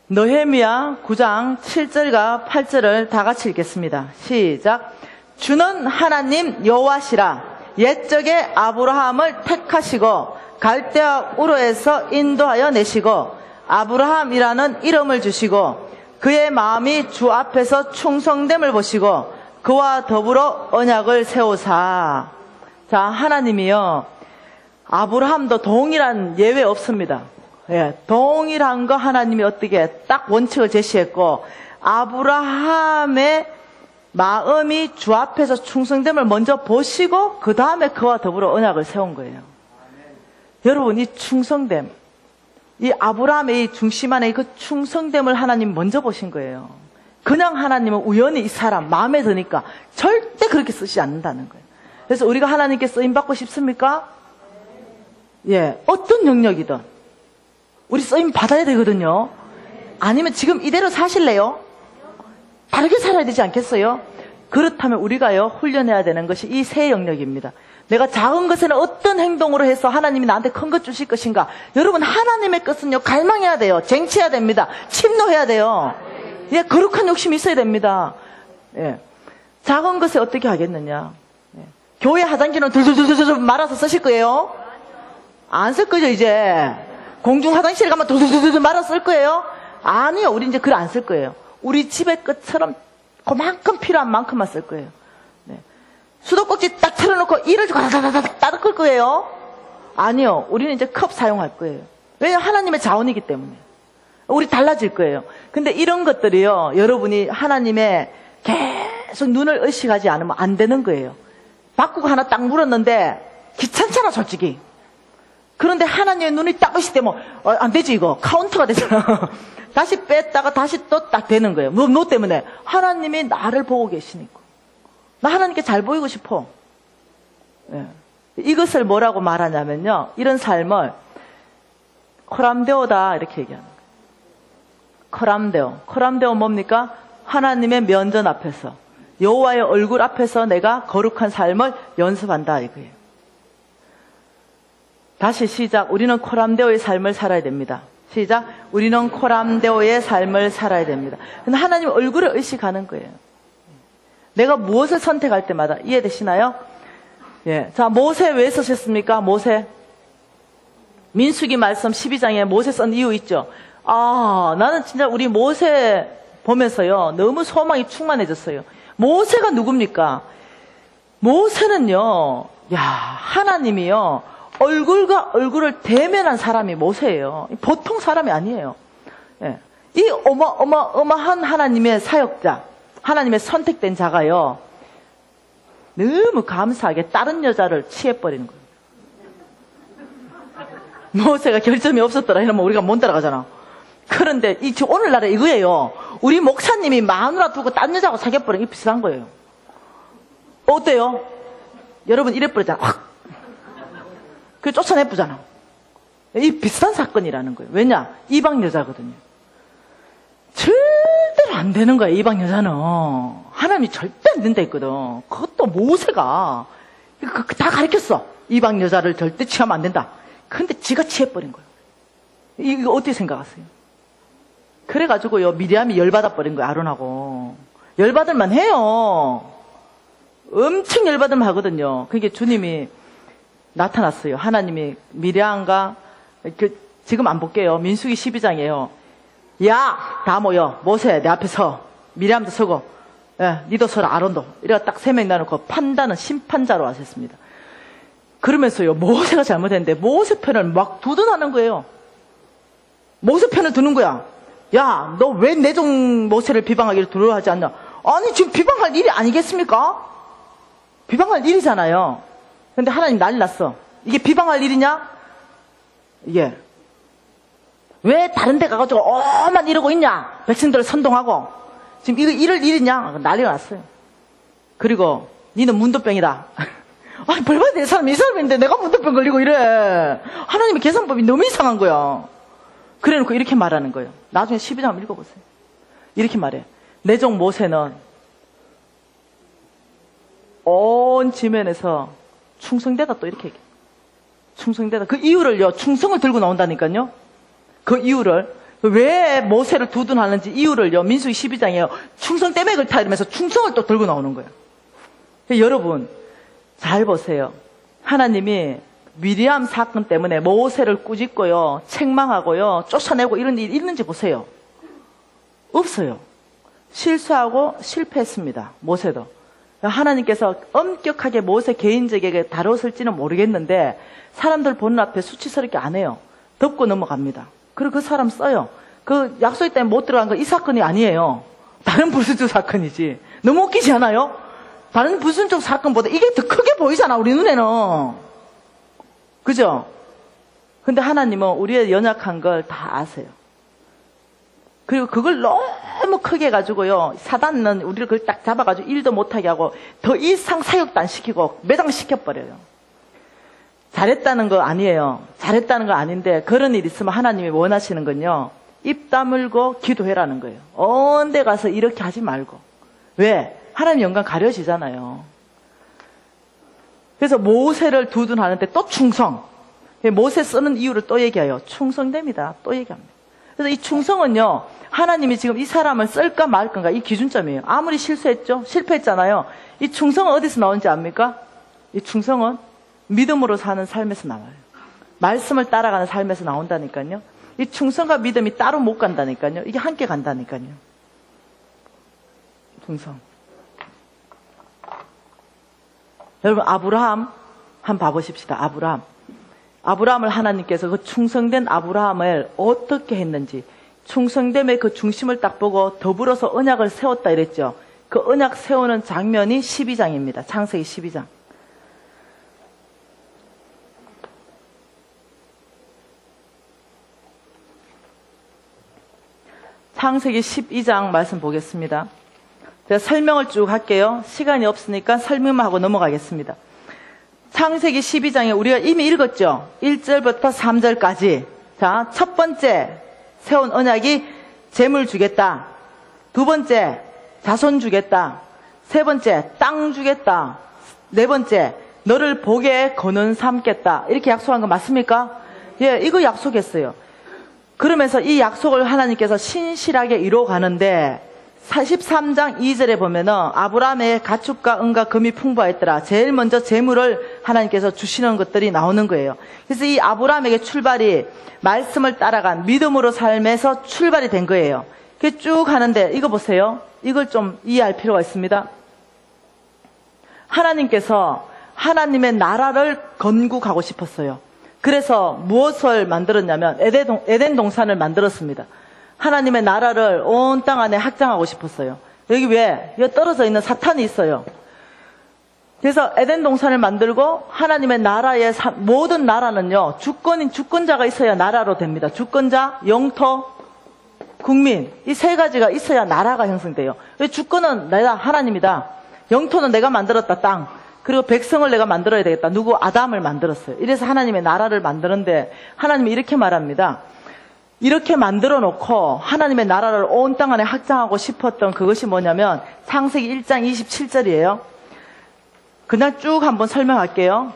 느헤미야 9장 7절과 8절을 다 같이 읽겠습니다. 시작. 주는 하나님 여호와시라. 옛적에 아브라함을 택하시고 갈대아 우르에서 인도하여 내시고 아브라함이라는 이름을 주시고 그의 마음이 주 앞에서 충성됨을 보시고 그와 더불어 언약을 세우사. 자, 하나님이요, 아브라함도 동일한 예외 없습니다. 예, 동일한 거 하나님이 어떻게 딱 원칙을 제시했고, 아브라함의 마음이 주 앞에서 충성됨을 먼저 보시고 그 다음에 그와 더불어 언약을 세운 거예요. 여러분, 이 충성됨, 이 아브라함의 이 중심 안에 그 충성됨을 하나님 먼저 보신 거예요. 그냥 하나님은 우연히 이 사람 마음에 드니까 절대 그렇게 쓰지 않는다는 거예요. 그래서 우리가 하나님께 쓰임받고 싶습니까? 예, 어떤 영역이든 우리 쓰임 받아야 되거든요. 아니면 지금 이대로 사실래요? 다르게 살아야 되지 않겠어요? 그렇다면 우리가요, 훈련해야 되는 것이 이 세 영역입니다. 내가 작은 것에는 어떤 행동으로 해서 하나님이 나한테 큰 것 주실 것인가? 여러분, 하나님의 것은요, 갈망해야 돼요. 쟁취해야 됩니다. 침노해야 돼요. 예, 거룩한 욕심이 있어야 됩니다. 예. 작은 것에 어떻게 하겠느냐? 예. 교회 화장지는 둘둘둘둘 말아서 쓰실 거예요? 안 쓸 거죠, 이제. 공중 화장실 가면 둘둘둘둘 말아서 쓸 거예요? 아니요, 우리 이제 글 안 쓸 거예요. 우리 집의 것처럼 그만큼 필요한 만큼만 쓸 거예요. 네. 수도꼭지 딱 틀어놓고 이를 따뜻 끌 거예요? 아니요, 우리는 이제 컵 사용할 거예요. 왜냐하면 하나님의 자원이기 때문에. 우리 달라질 거예요. 근데 이런 것들이요, 여러분이 하나님의 계속 눈을 의식하지 않으면 안 되는 거예요. 바꾸고 하나 딱 물었는데 귀찮잖아, 솔직히. 그런데 하나님의 눈이 딱 의식되면 안 되지, 이거 카운터가 되잖아. 다시 뺐다가 다시 또 딱 되는 거예요. 너 때문에. 하나님이 나를 보고 계시니까. 나 하나님께 잘 보이고 싶어. 예. 이것을 뭐라고 말하냐면요, 이런 삶을 코람데오다 이렇게 얘기하는 거예요. 코람데오 뭡니까? 하나님의 면전 앞에서, 여호와의 얼굴 앞에서 내가 거룩한 삶을 연습한다 이거예요. 다시 시작. 우리는 코람데오의 삶을 살아야 됩니다. 시작. 우리는 코람데오의 삶을 살아야 됩니다. 근데 하나님 얼굴을 의식하는 거예요. 내가 무엇을 선택할 때마다. 이해되시나요? 예. 자, 모세 왜 쓰셨습니까? 모세. 민수기 말씀 12장에 모세 쓴 이유 있죠? 아, 나는 진짜 우리 모세 보면서요, 너무 소망이 충만해졌어요. 모세가 누굽니까? 모세는요, 야, 하나님이요, 얼굴과 얼굴을 대면한 사람이 모세예요. 보통 사람이 아니에요. 예. 이 어마어마한 하나님의 사역자, 하나님의 선택된 자가요, 너무 감사하게 다른 여자를 취해버리는 거예요. 모세가 결점이 없었더라 이러면 우리가 못 따라가잖아. 그런데 오늘날에 이거예요. 우리 목사님이 마누라 두고 딴 여자하고 사귀어버리는 게 비슷한 거예요. 어때요? 여러분 이래버리잖아. 확. 그 쫓아내쁘잖아. 이 비슷한 사건이라는 거예요. 왜냐? 이방 여자거든요. 절대로 안 되는 거예요. 이방 여자는 하나님이 절대 안 된다 했거든. 그것도 모세가 다 가르쳤어. 이방 여자를 절대 취하면 안 된다. 근데 지가 취해버린 거예요. 이거 어떻게 생각하세요? 그래가지고요, 미리암이 열받아버린 거예요. 아론하고 열받을만 해요. 엄청 열받을만 하거든요. 그게 주님이 나타났어요. 하나님이 미리암과 지금 안 볼게요. 민수기 12장이에요. 야, 다 모여. 모세 내 앞에 서. 미리암도 서고, 예, 니도 서라. 아론도. 이래가 딱 3명 나누고 판단은 심판자로 하셨습니다. 그러면서요, 모세가 잘못했는데 모세 편을 막 두둔하는 거예요. 모세 편을 두는 거야. 야, 너 왜 내 종 모세를 비방하기를 두려워하지 않냐? 아니, 지금 비방할 일이 아니겠습니까? 비방할 일이잖아요. 근데 하나님 난리 났어. 이게 비방할 일이냐? 이게. 왜 다른 데 가가지고 엄만 이러고 있냐? 백성들을 선동하고. 지금 이거 이럴 일이냐? 난리가 났어요. 그리고 니는 문도병이다. 아니 벌받아야 될 사람이 이 사람인데 내가 문도병 걸리고 이래. 하나님의 계산법이 너무 이상한 거야. 그래놓고 이렇게 말하는 거예요. 나중에 12장 읽어보세요. 이렇게 말해요. 내 종 모세는 온 지면에서 충성되다 또 이렇게 얘기해요. 충성되다. 그 이유를요. 충성을 들고 나온다니까요. 그 이유를. 왜 모세를 두둔하는지 이유를요. 민수기 12장이에요. 충성 때문에 그렇다 이러면서 충성을 또 들고 나오는 거예요. 여러분 잘 보세요. 하나님이 미리암 사건 때문에 모세를 꾸짖고요. 책망하고요. 쫓아내고 이런 일이 있는지 보세요. 없어요. 실수하고 실패했습니다. 모세도. 하나님께서 엄격하게 모세 개인적에게 다뤘을지는 모르겠는데 사람들 보는 앞에 수치스럽게 안 해요. 덮고 넘어갑니다. 그리고 그 사람 써요. 그 약속 때문에 못 들어간 거 이 사건이 아니에요. 다른 불순종 사건이지. 너무 웃기지 않아요? 다른 불순종 사건보다 이게 더 크게 보이잖아, 우리 눈에는. 그죠? 근데 하나님은 우리의 연약한 걸 다 아세요. 그리고 그걸 너무 크게 해가지고요. 사단은 우리를 그걸 딱 잡아가지고 일도 못하게 하고 더 이상 사역도 안 시키고 매장시켜버려요. 잘했다는 거 아니에요. 잘했다는 거 아닌데 그런 일 있으면 하나님이 원하시는 건요. 입 다물고 기도해라는 거예요. 언제 가서 이렇게 하지 말고. 왜? 하나님 영광 가려지잖아요. 그래서 모세를 두둔하는데 또 충성. 모세 쓰는 이유를 또 얘기해요. 충성됩니다. 또 얘기합니다. 그래서 이 충성은요. 하나님이 지금 이 사람을 쓸까 말 건가 이 기준점이에요. 아무리 실수했죠. 실패했잖아요. 이 충성은 어디서 나오는지 압니까? 이 충성은 믿음으로 사는 삶에서 나와요. 말씀을 따라가는 삶에서 나온다니까요. 이 충성과 믿음이 따로 못 간다니까요. 이게 함께 간다니까요. 충성. 여러분 아브라함 한번 봐보십시다. 아브라함을 하나님께서 그 충성된 아브라함을 어떻게 했는지 충성됨의 그 중심을 딱 보고 더불어서 언약을 세웠다 이랬죠. 그 언약 세우는 장면이 12장입니다. 창세기 12장. 창세기 12장 말씀 보겠습니다. 제가 설명을 쭉 할게요. 시간이 없으니까 설명만 하고 넘어가겠습니다. 창세기 12장에 우리가 이미 읽었죠. 1절부터 3절까지. 자, 첫 번째 세운 언약이 재물 주겠다. 두 번째 자손 주겠다. 세 번째 땅 주겠다. 네 번째 너를 복의 근원 삼겠다. 이렇게 약속한 거 맞습니까? 예, 이거 약속했어요. 그러면서 이 약속을 하나님께서 신실하게 이루어가는데 43장 2절에 보면은 아브라함의 가축과 은과 금이 풍부하였더라. 제일 먼저 재물을 하나님께서 주시는 것들이 나오는 거예요. 그래서 이 아브라함에게 출발이 말씀을 따라간 믿음으로 삶에서 출발이 된 거예요. 이렇게 쭉 하는데 이거 보세요. 이걸 좀 이해할 필요가 있습니다. 하나님께서 하나님의 나라를 건국하고 싶었어요. 그래서 무엇을 만들었냐면 에덴 동산을 만들었습니다. 하나님의 나라를 온 땅 안에 확장하고 싶었어요. 여기 왜? 여기 떨어져 있는 사탄이 있어요. 그래서 에덴 동산을 만들고 하나님의 나라의 모든 나라는요. 주권자가 있어야 나라로 됩니다. 주권자, 영토, 국민 이 세 가지가 있어야 나라가 형성돼요. 주권은 내가 하나님이다. 영토는 내가 만들었다. 땅. 그리고 백성을 내가 만들어야 되겠다. 누구? 아담을 만들었어요. 이래서 하나님의 나라를 만드는데 하나님이 이렇게 말합니다. 이렇게 만들어 놓고 하나님의 나라를 온 땅 안에 확장하고 싶었던 그것이 뭐냐면 창세기 1장 27절이에요. 그냥 쭉 한번 설명할게요.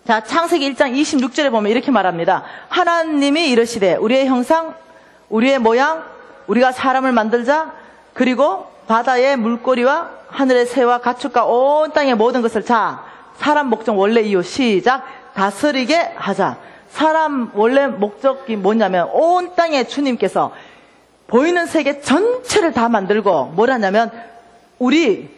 자, 창세기 1장 26절에 보면 이렇게 말합니다. 하나님이 이르시되 우리의 형상, 우리의 모양, 우리가 사람을 만들자. 그리고 바다의 물고기와 하늘의 새와 가축과 온 땅의 모든 것을 자, 사람 목적 원래 이유 시작 다스리게 하자. 사람 원래 목적이 뭐냐면 온 땅에 주님께서 보이는 세계 전체를 다 만들고 뭐라냐면 우리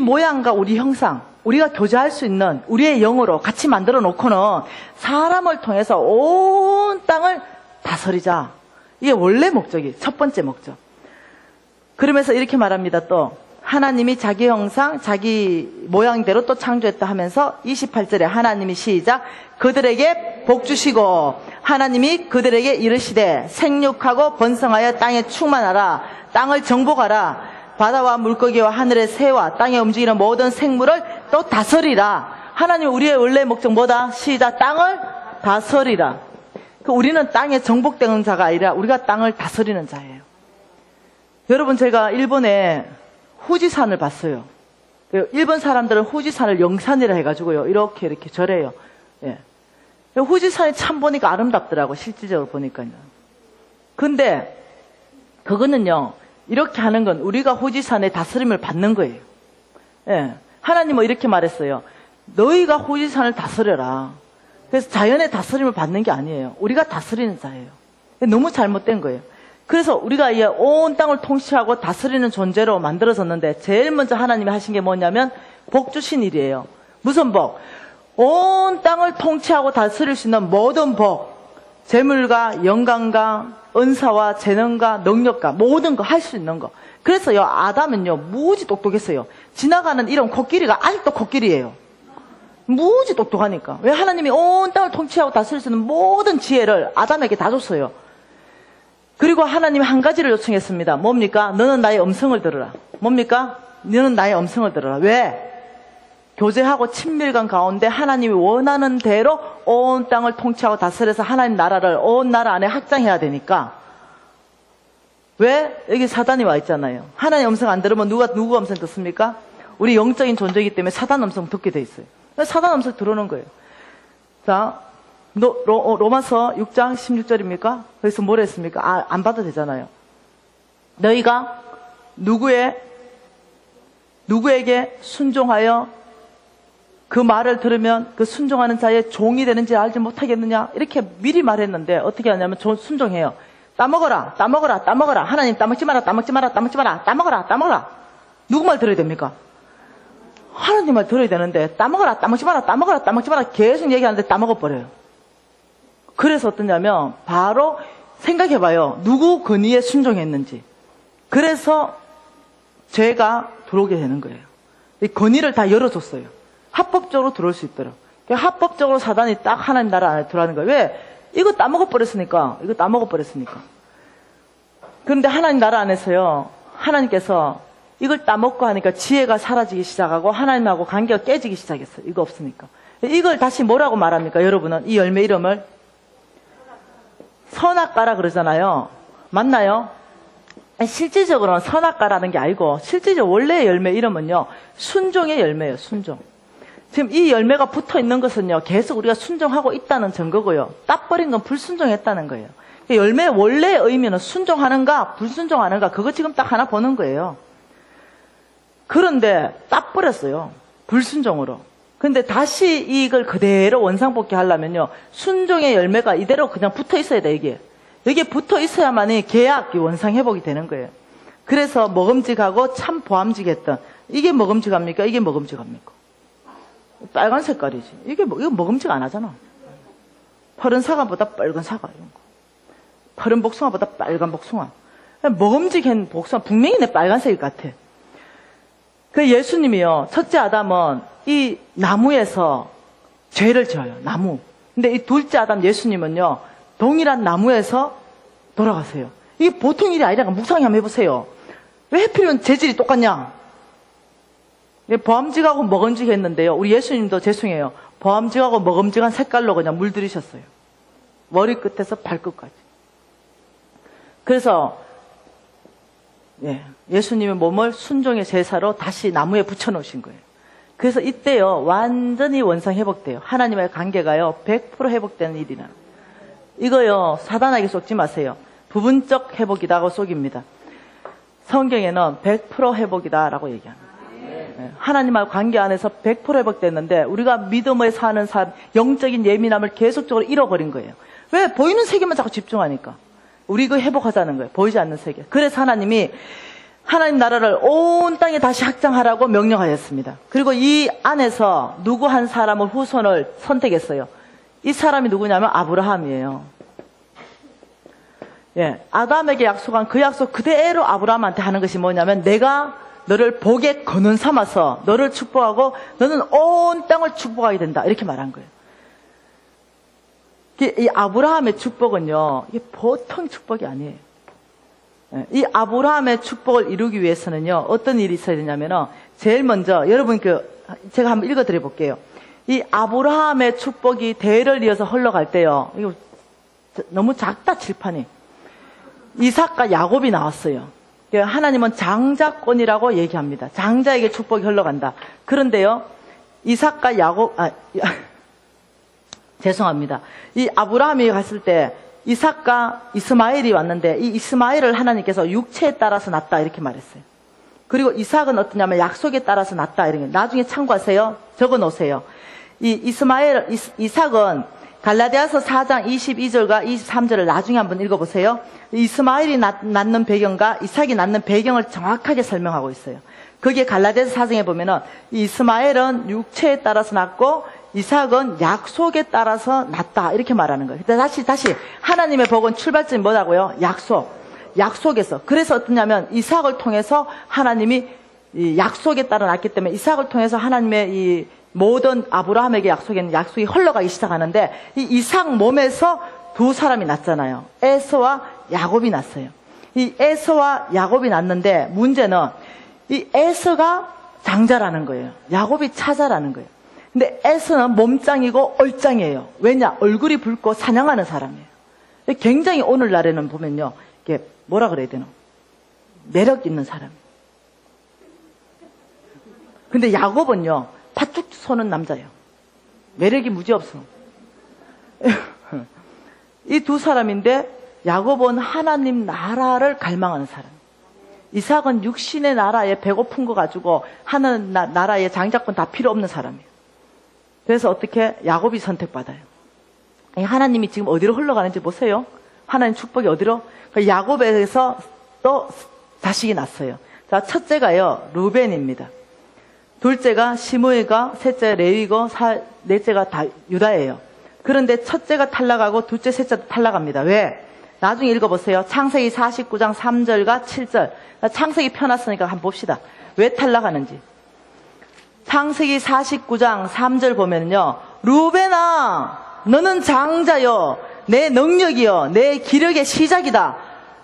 모양과 우리 형상 우리가 교제할 수 있는 우리의 영으로 같이 만들어 놓고는 사람을 통해서 온 땅을 다스리자. 이게 원래 목적이 첫 번째 목적. 그러면서 이렇게 말합니다. 또 하나님이 자기 형상, 자기 모양대로 또 창조했다 하면서 28절에 하나님이 시작. 그들에게 복 주시고 하나님이 그들에게 이르시되 생육하고 번성하여 땅에 충만하라. 땅을 정복하라. 바다와 물고기와 하늘의 새와 땅에 움직이는 모든 생물을 또 다스리라. 하나님 우리의 원래 목적 뭐다? 시작. 땅을 다스리라. 우리는 땅에 정복되는 자가 아니라 우리가 땅을 다스리는 자예요. 여러분 제가 일본에 후지산을 봤어요. 일본 사람들은 후지산을 영산이라 해가지고요. 이렇게 절해요. 예. 후지산이 참 보니까 아름답더라고. 실질적으로 보니까요. 근데 그거는요. 이렇게 하는 건 우리가 후지산의 다스림을 받는 거예요. 예. 하나님은 이렇게 말했어요. 너희가 후지산을 다스려라. 그래서 자연의 다스림을 받는 게 아니에요. 우리가 다스리는 자예요. 너무 잘못된 거예요. 그래서 우리가 이 온 땅을 통치하고 다스리는 존재로 만들어졌는데 제일 먼저 하나님이 하신 게 뭐냐면 복 주신 일이에요. 무슨 복? 온 땅을 통치하고 다스릴 수 있는 모든 복. 재물과 영광과 은사와 재능과 능력과 모든 거 할 수 있는 거. 그래서요 아담은요 무지 똑똑했어요. 지나가는 이런 코끼리가 아직도 코끼리예요. 무지 똑똑하니까. 왜? 하나님이 온 땅을 통치하고 다스릴 수 있는 모든 지혜를 아담에게 다 줬어요. 그리고 하나님이 한 가지를 요청했습니다. 뭡니까? 너는 나의 음성을 들으라. 뭡니까? 너는 나의 음성을 들으라. 왜? 교제하고 친밀감 가운데 하나님이 원하는 대로 온 땅을 통치하고 다스려서 하나님 나라를 온 나라 안에 확장해야 되니까. 왜? 여기 사단이 와 있잖아요. 하나님 음성 안 들으면 누구 음성 듣습니까? 우리 영적인 존재이기 때문에 사단 음성 듣게 돼 있어요. 사단 음성 들어오는 거예요. 자, 로마서 6장 16절입니까? 거기서 뭐라 했습니까? 안 봐도 되잖아요. 너희가 누구에게 순종하여 그 말을 들으면 그 순종하는 자의 종이 되는지 알지 못하겠느냐? 이렇게 미리 말했는데 어떻게 하냐면 순종해요. 따먹어라, 따먹어라, 따먹어라. 하나님 따먹지 마라, 따먹지 마라, 따먹지 마라. 따먹어라, 따먹어라. 누구 말 들어야 됩니까? 하나님 말 들어야 되는데 따먹어라, 따먹지 마라, 따먹어라, 따먹지 마라. 계속 얘기하는데 따먹어버려요. 그래서 어떠냐면 바로 생각해봐요. 누구 권위에 순종했는지. 그래서 죄가 들어오게 되는 거예요. 이 권위를 다 열어줬어요. 합법적으로 들어올 수 있도록. 합법적으로 사단이 딱 하나님 나라 안에 들어가는 거예요. 왜? 이거 따먹어버렸으니까. 이거 따먹어버렸으니까. 그런데 하나님 나라 안에서요. 하나님께서 이걸 따먹고 하니까 지혜가 사라지기 시작하고 하나님하고 관계가 깨지기 시작했어요. 이거 없으니까. 이걸 다시 뭐라고 말합니까? 여러분은 이 열매 이름을 선악과라 그러잖아요. 맞나요? 실질적으로는 선악과라는 게 아니고 실질적으로 원래의 열매 이름은요. 순종의 열매예요. 순종. 지금 이 열매가 붙어있는 것은요. 계속 우리가 순종하고 있다는 증거고요. 따버린 건 불순종했다는 거예요. 열매의 원래의 의미는 순종하는가 불순종하는가 그거 지금 딱 하나 보는 거예요. 그런데 따버렸어요. 불순종으로. 근데 다시 이걸 그대로 원상복귀 하려면요. 순종의 열매가 이대로 그냥 붙어 있어야 돼, 이게. 여기에 붙어 있어야만이 계약, 원상 회복이 되는 거예요. 그래서 먹음직하고 참 보암직했던. 이게 먹음직합니까? 이게 먹음직합니까? 빨간 색깔이지. 이거 먹음직 안 하잖아. 푸른 사과보다 빨간 사과, 이런 거. 푸른 복숭아보다 빨간 복숭아. 먹음직한 복숭아, 분명히 내 빨간색일 것 같아. 그 예수님이요. 첫째 아담은 이 나무에서 죄를 지어요. 나무. 근데 이 둘째 아담 예수님은요. 동일한 나무에서 돌아가세요. 이게 보통 일이 아니라 묵상히 한번 해보세요. 왜 하필이면 재질이 똑같냐? 보암직하고 먹음직 했는데요. 우리 예수님도 죄송해요. 보암직하고 먹음직한 색깔로 그냥 물들이셨어요. 머리끝에서 발끝까지. 그래서 예수님의 몸을 순종의 제사로 다시 나무에 붙여놓으신 거예요. 그래서 이때요. 완전히 원상 회복돼요. 하나님과의 관계가요. 100% 회복되는 일이나. 이거요. 사단에게 속지 마세요. 부분적 회복이다고 속입니다. 성경에는 100% 회복이다라고 얘기합니다. 하나님과의 관계 안에서 100% 회복됐는데 우리가 믿음에 사는 삶, 영적인 예민함을 계속적으로 잃어버린 거예요. 왜? 보이는 세계만 자꾸 집중하니까. 우리 이거 회복하자는 거예요. 보이지 않는 세계. 그래서 하나님이 하나님 나라를 온 땅에 다시 확장하라고 명령하였습니다. 그리고 이 안에서 누구 한 사람을 후손을 선택했어요. 이 사람이 누구냐면 아브라함이에요. 아담에게 약속한 그 약속 그대로 아브라함한테 하는 것이 뭐냐면 내가 너를 복의 근원 삼아서 너를 축복하고 너는 온 땅을 축복하게 된다. 이렇게 말한 거예요. 이 아브라함의 축복은요, 이게 보통 축복이 아니에요. 이 아브라함의 축복을 이루기 위해서는요, 어떤 일이 있어야 되냐면요, 제일 먼저, 여러분 제가 한번 읽어드려 볼게요. 이 아브라함의 축복이 대를 이어서 흘러갈 때요, 이거 너무 작다, 칠판이. 이삭과 야곱이 나왔어요. 하나님은 장자권이라고 얘기합니다. 장자에게 축복이 흘러간다. 그런데요, 이삭과 야곱, 죄송합니다. 이 아브라함이 갔을 때 이삭과 이스마엘이 왔는데 이 이스마엘을 하나님께서 육체에 따라서 낳았다 이렇게 말했어요. 그리고 이삭은 어떠냐면 약속에 따라서 낳았다 이런 게 나중에 참고하세요. 적어 놓으세요. 이삭은 갈라디아서 4장 22절과 23절을 나중에 한번 읽어보세요. 이스마엘이 낳는 배경과 이삭이 낳는 배경을 정확하게 설명하고 있어요. 거기에 갈라디아서 4장에 보면은 이스마엘은 육체에 따라서 낳고 이삭은 약속에 따라서 낳았다 이렇게 말하는 거예요. 다시 하나님의 복은 출발점이 뭐라고요? 약속에서. 그래서 어떠냐면 이삭을 통해서 하나님이 이 약속에 따라 낳기 때문에 이삭을 통해서 하나님의 이 모든 아브라함에게 약속이 흘러가기 시작하는데 이 이삭 몸에서 두 사람이 낳잖아요. 에서와 야곱이 낳았어요. 이 에서와 야곱이 낳는데 문제는 이 에서가 장자라는 거예요. 야곱이 차자라는 거예요. 근데 에서는 몸짱이고 얼짱이에요. 왜냐? 얼굴이 붉고 사냥하는 사람이에요. 굉장히 오늘날에는 보면요, 이게 뭐라 그래야 되나? 매력 있는 사람이에요. 근데 야곱은요, 팥죽 쏘는 남자예요. 매력이 무지없어. 이 두 사람인데 야곱은 하나님 나라를 갈망하는 사람. 이삭은 육신의 나라에 배고픈 거 가지고 하나님 나라의 장자권 다 필요 없는 사람이에요. 그래서 어떻게 야곱이 선택받아요. 하나님이 지금 어디로 흘러가는지 보세요. 하나님 축복이 어디로? 야곱에서 또 자식이 났어요. 자, 첫째가요, 루벤입니다. 둘째가 시므이가, 셋째 레위고, 넷째가 다 유다예요. 그런데 첫째가 탈락하고 둘째, 셋째도 탈락합니다. 왜? 나중에 읽어보세요. 창세기 49장 3절과 7절. 창세기 펴놨으니까 한번 봅시다. 왜 탈락하는지. 창세기 49장 3절 보면요, 루벤아, 너는 장자요, 내 능력이요, 내 기력의 시작이다.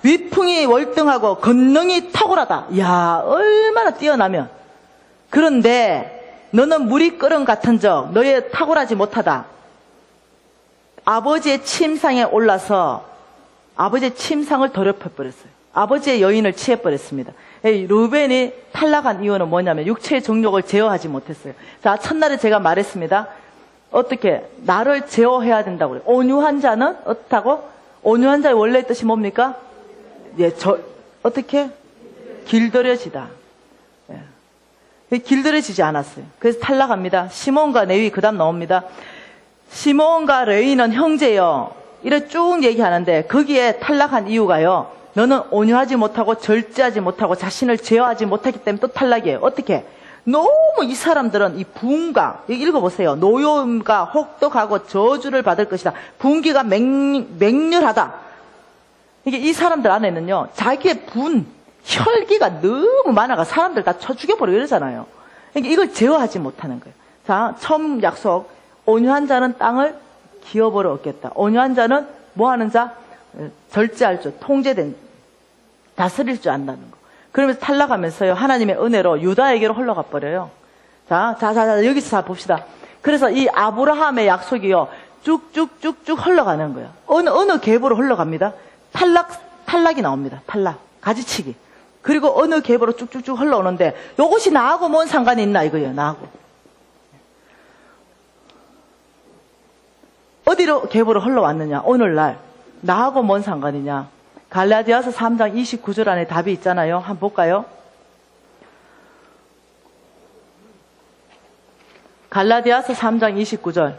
위풍이 월등하고 권능이 탁월하다. 이야, 얼마나 뛰어나면. 그런데 너는 물이 끓은 같은적 너의 탁월하지 못하다. 아버지의 침상에 올라서 아버지의 침상을 더럽혀버렸어요. 아버지의 여인을 취해버렸습니다. 루벤이 탈락한 이유는 뭐냐면 육체의 정욕을 제어하지 못했어요. 자, 첫날에 제가 말했습니다. 어떻게? 나를 제어해야 된다고 그래요. 온유한 자는 어떻다고? 온유한 자의 원래의 뜻이 뭡니까? 예, 어떻게? 길들여지다. 예. 길들여지지 않았어요. 그래서 탈락합니다. 시몬과 레위 그 다음 나옵니다. 시몬과 레위는 형제요. 이래 쭉 얘기하는데 거기에 탈락한 이유가요. 너는 온유하지 못하고 절제하지 못하고 자신을 제어하지 못하기 때문에 또 탈락이에요. 어떻게? 너무 이 사람들은 이 분가, 여기 읽어보세요. 노여움과 혹독하고 저주를 받을 것이다. 분기가 맹렬하다. 이게 이 사람들 안에는요, 자기의 혈기가 너무 많아가 사람들 다 쳐 죽여버리고 이러잖아요. 그러니까 이걸 제어하지 못하는 거예요. 자, 처음 약속. 온유한 자는 땅을 기업으로 얻겠다. 온유한 자는 뭐 하는 자? 절제할 줄, 통제된, 다스릴 줄 안다는 거. 그러면서 탈락하면서요, 하나님의 은혜로 유다에게로 흘러가 버려요. 자, 여기서 자 봅시다. 그래서 이 아브라함의 약속이요, 쭉쭉쭉쭉 흘러가는 거예요. 어느 계보로 흘러갑니다. 탈락이 나옵니다. 탈락. 가지치기. 그리고 어느 계보로 쭉쭉쭉 흘러오는데, 이것이 나하고 뭔 상관이 있나 이거예요, 나하고. 어디로 계보로 흘러왔느냐, 오늘날. 나하고 뭔 상관이냐. 갈라디아서 3장 29절 안에 답이 있잖아요. 한번 볼까요? 갈라디아서 3장 29절.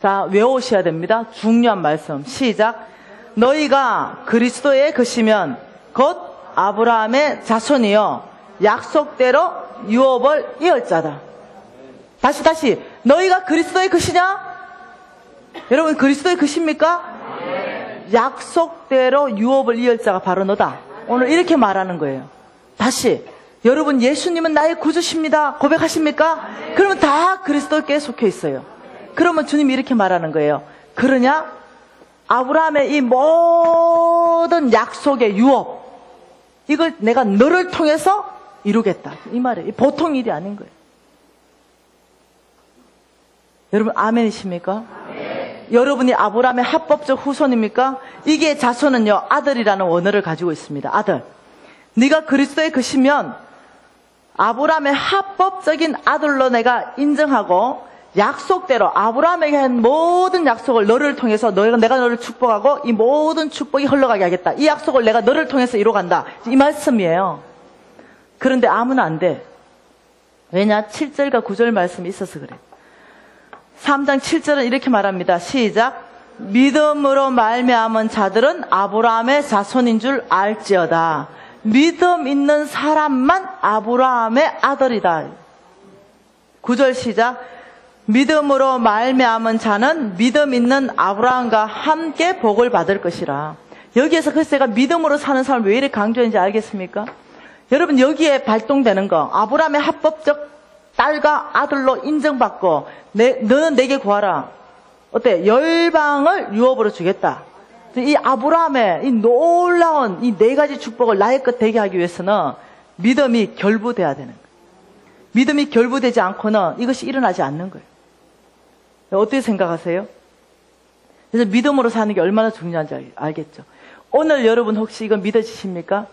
자, 외우셔야 됩니다. 중요한 말씀. 시작. 너희가 그리스도의 것이면 곧 아브라함의 자손이요 약속대로 유업을 이을 자다. 다시. 너희가 그리스도의 것이냐? 여러분, 그리스도의 것입니까? 약속대로 유업을 이을 자가 바로 너다. 오늘 이렇게 말하는 거예요. 다시 여러분 예수님은 나의 구주십니다 고백하십니까? 그러면 다 그리스도께 속해 있어요. 그러면 주님이 이렇게 말하는 거예요. 그러냐? 아브라함의 이 모든 약속의 유업, 이걸 내가 너를 통해서 이루겠다. 이 말이에요. 보통 일이 아닌 거예요. 여러분 아멘이십니까? 아멘. 여러분이 아브라함의 합법적 후손입니까? 이게 자손은요, 아들이라는 원어를 가지고 있습니다. 아들. 네가 그리스도의 것이면 아브라함의 합법적인 아들로 내가 인정하고 약속대로 아브라함에게 한 모든 약속을 너를 통해서 내가 너를 축복하고 이 모든 축복이 흘러가게 하겠다. 이 약속을 내가 너를 통해서 이루어간다. 이 말씀이에요. 그런데 아무나 안 돼. 왜냐? 7절과 9절 말씀이 있어서 그래. 3장 7절은 이렇게 말합니다. 시작. 믿음으로 말미암은 자들은 아브라함의 자손인 줄 알지어다. 믿음 있는 사람만 아브라함의 아들이다. 9절 시작. 믿음으로 말미암은 자는 믿음 있는 아브라함과 함께 복을 받을 것이라. 여기에서 그래서 제가 믿음으로 사는 사람을 왜 이렇게 강조했는지 알겠습니까? 여러분 여기에 발동되는 거, 아브라함의 합법적 딸과 아들로 인정받고 너는 내게 구하라. 어때? 열방을 유업으로 주겠다. 이 아브라함의 이 놀라운 이 네 가지 축복을 나의 것 되게 하기 위해서는 믿음이 결부돼야 되는 거예요. 믿음이 결부되지 않고는 이것이 일어나지 않는 거예요. 어떻게 생각하세요? 그래서 믿음으로 사는 게 얼마나 중요한지 알겠죠? 오늘 여러분 혹시 이거 믿어지십니까?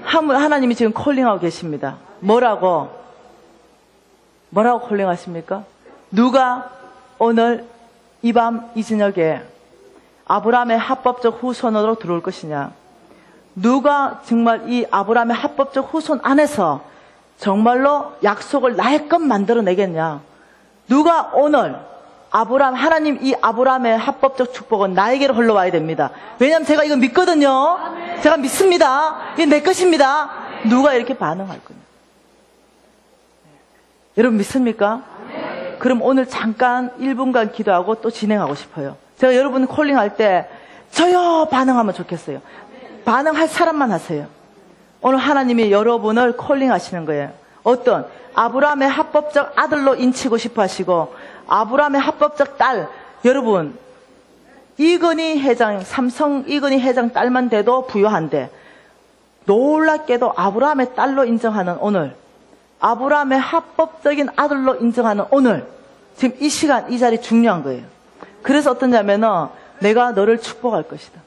하나님이 지금 콜링하고 계십니다. 뭐라고 콜링하십니까? 누가 오늘 이 밤 이 저녁에 아브라함의 합법적 후손으로 들어올 것이냐? 누가 정말 이 아브라함의 합법적 후손 안에서 정말로 약속을 나의 것 만들어내겠냐? 누가 오늘 하나님 이 아브라함의 합법적 축복은 나에게로 흘러와야 됩니다. 왜냐하면 제가 이거 믿거든요. 제가 믿습니다. 이게 내 것입니다. 누가 이렇게 반응할 거냐? 여러분 믿습니까? 그럼 오늘 잠깐 1분간 기도하고 또 진행하고 싶어요. 제가 여러분 콜링할 때 저요 반응하면 좋겠어요. 반응할 사람만 하세요. 오늘 하나님이 여러분을 콜링하시는 거예요. 어떤 아브라함의 합법적 아들로 인치고 싶어 하시고 아브라함의 합법적 딸, 여러분 이건희 회장, 삼성 이건희 회장 딸만 돼도 부유한데 놀랍게도 아브라함의 딸로 인정하는 오늘, 아브라함의 합법적인 아들로 인정하는 오늘, 지금 이 시간 이 자리 중요한 거예요. 그래서 어떠냐면은 내가 너를 축복할 것이다.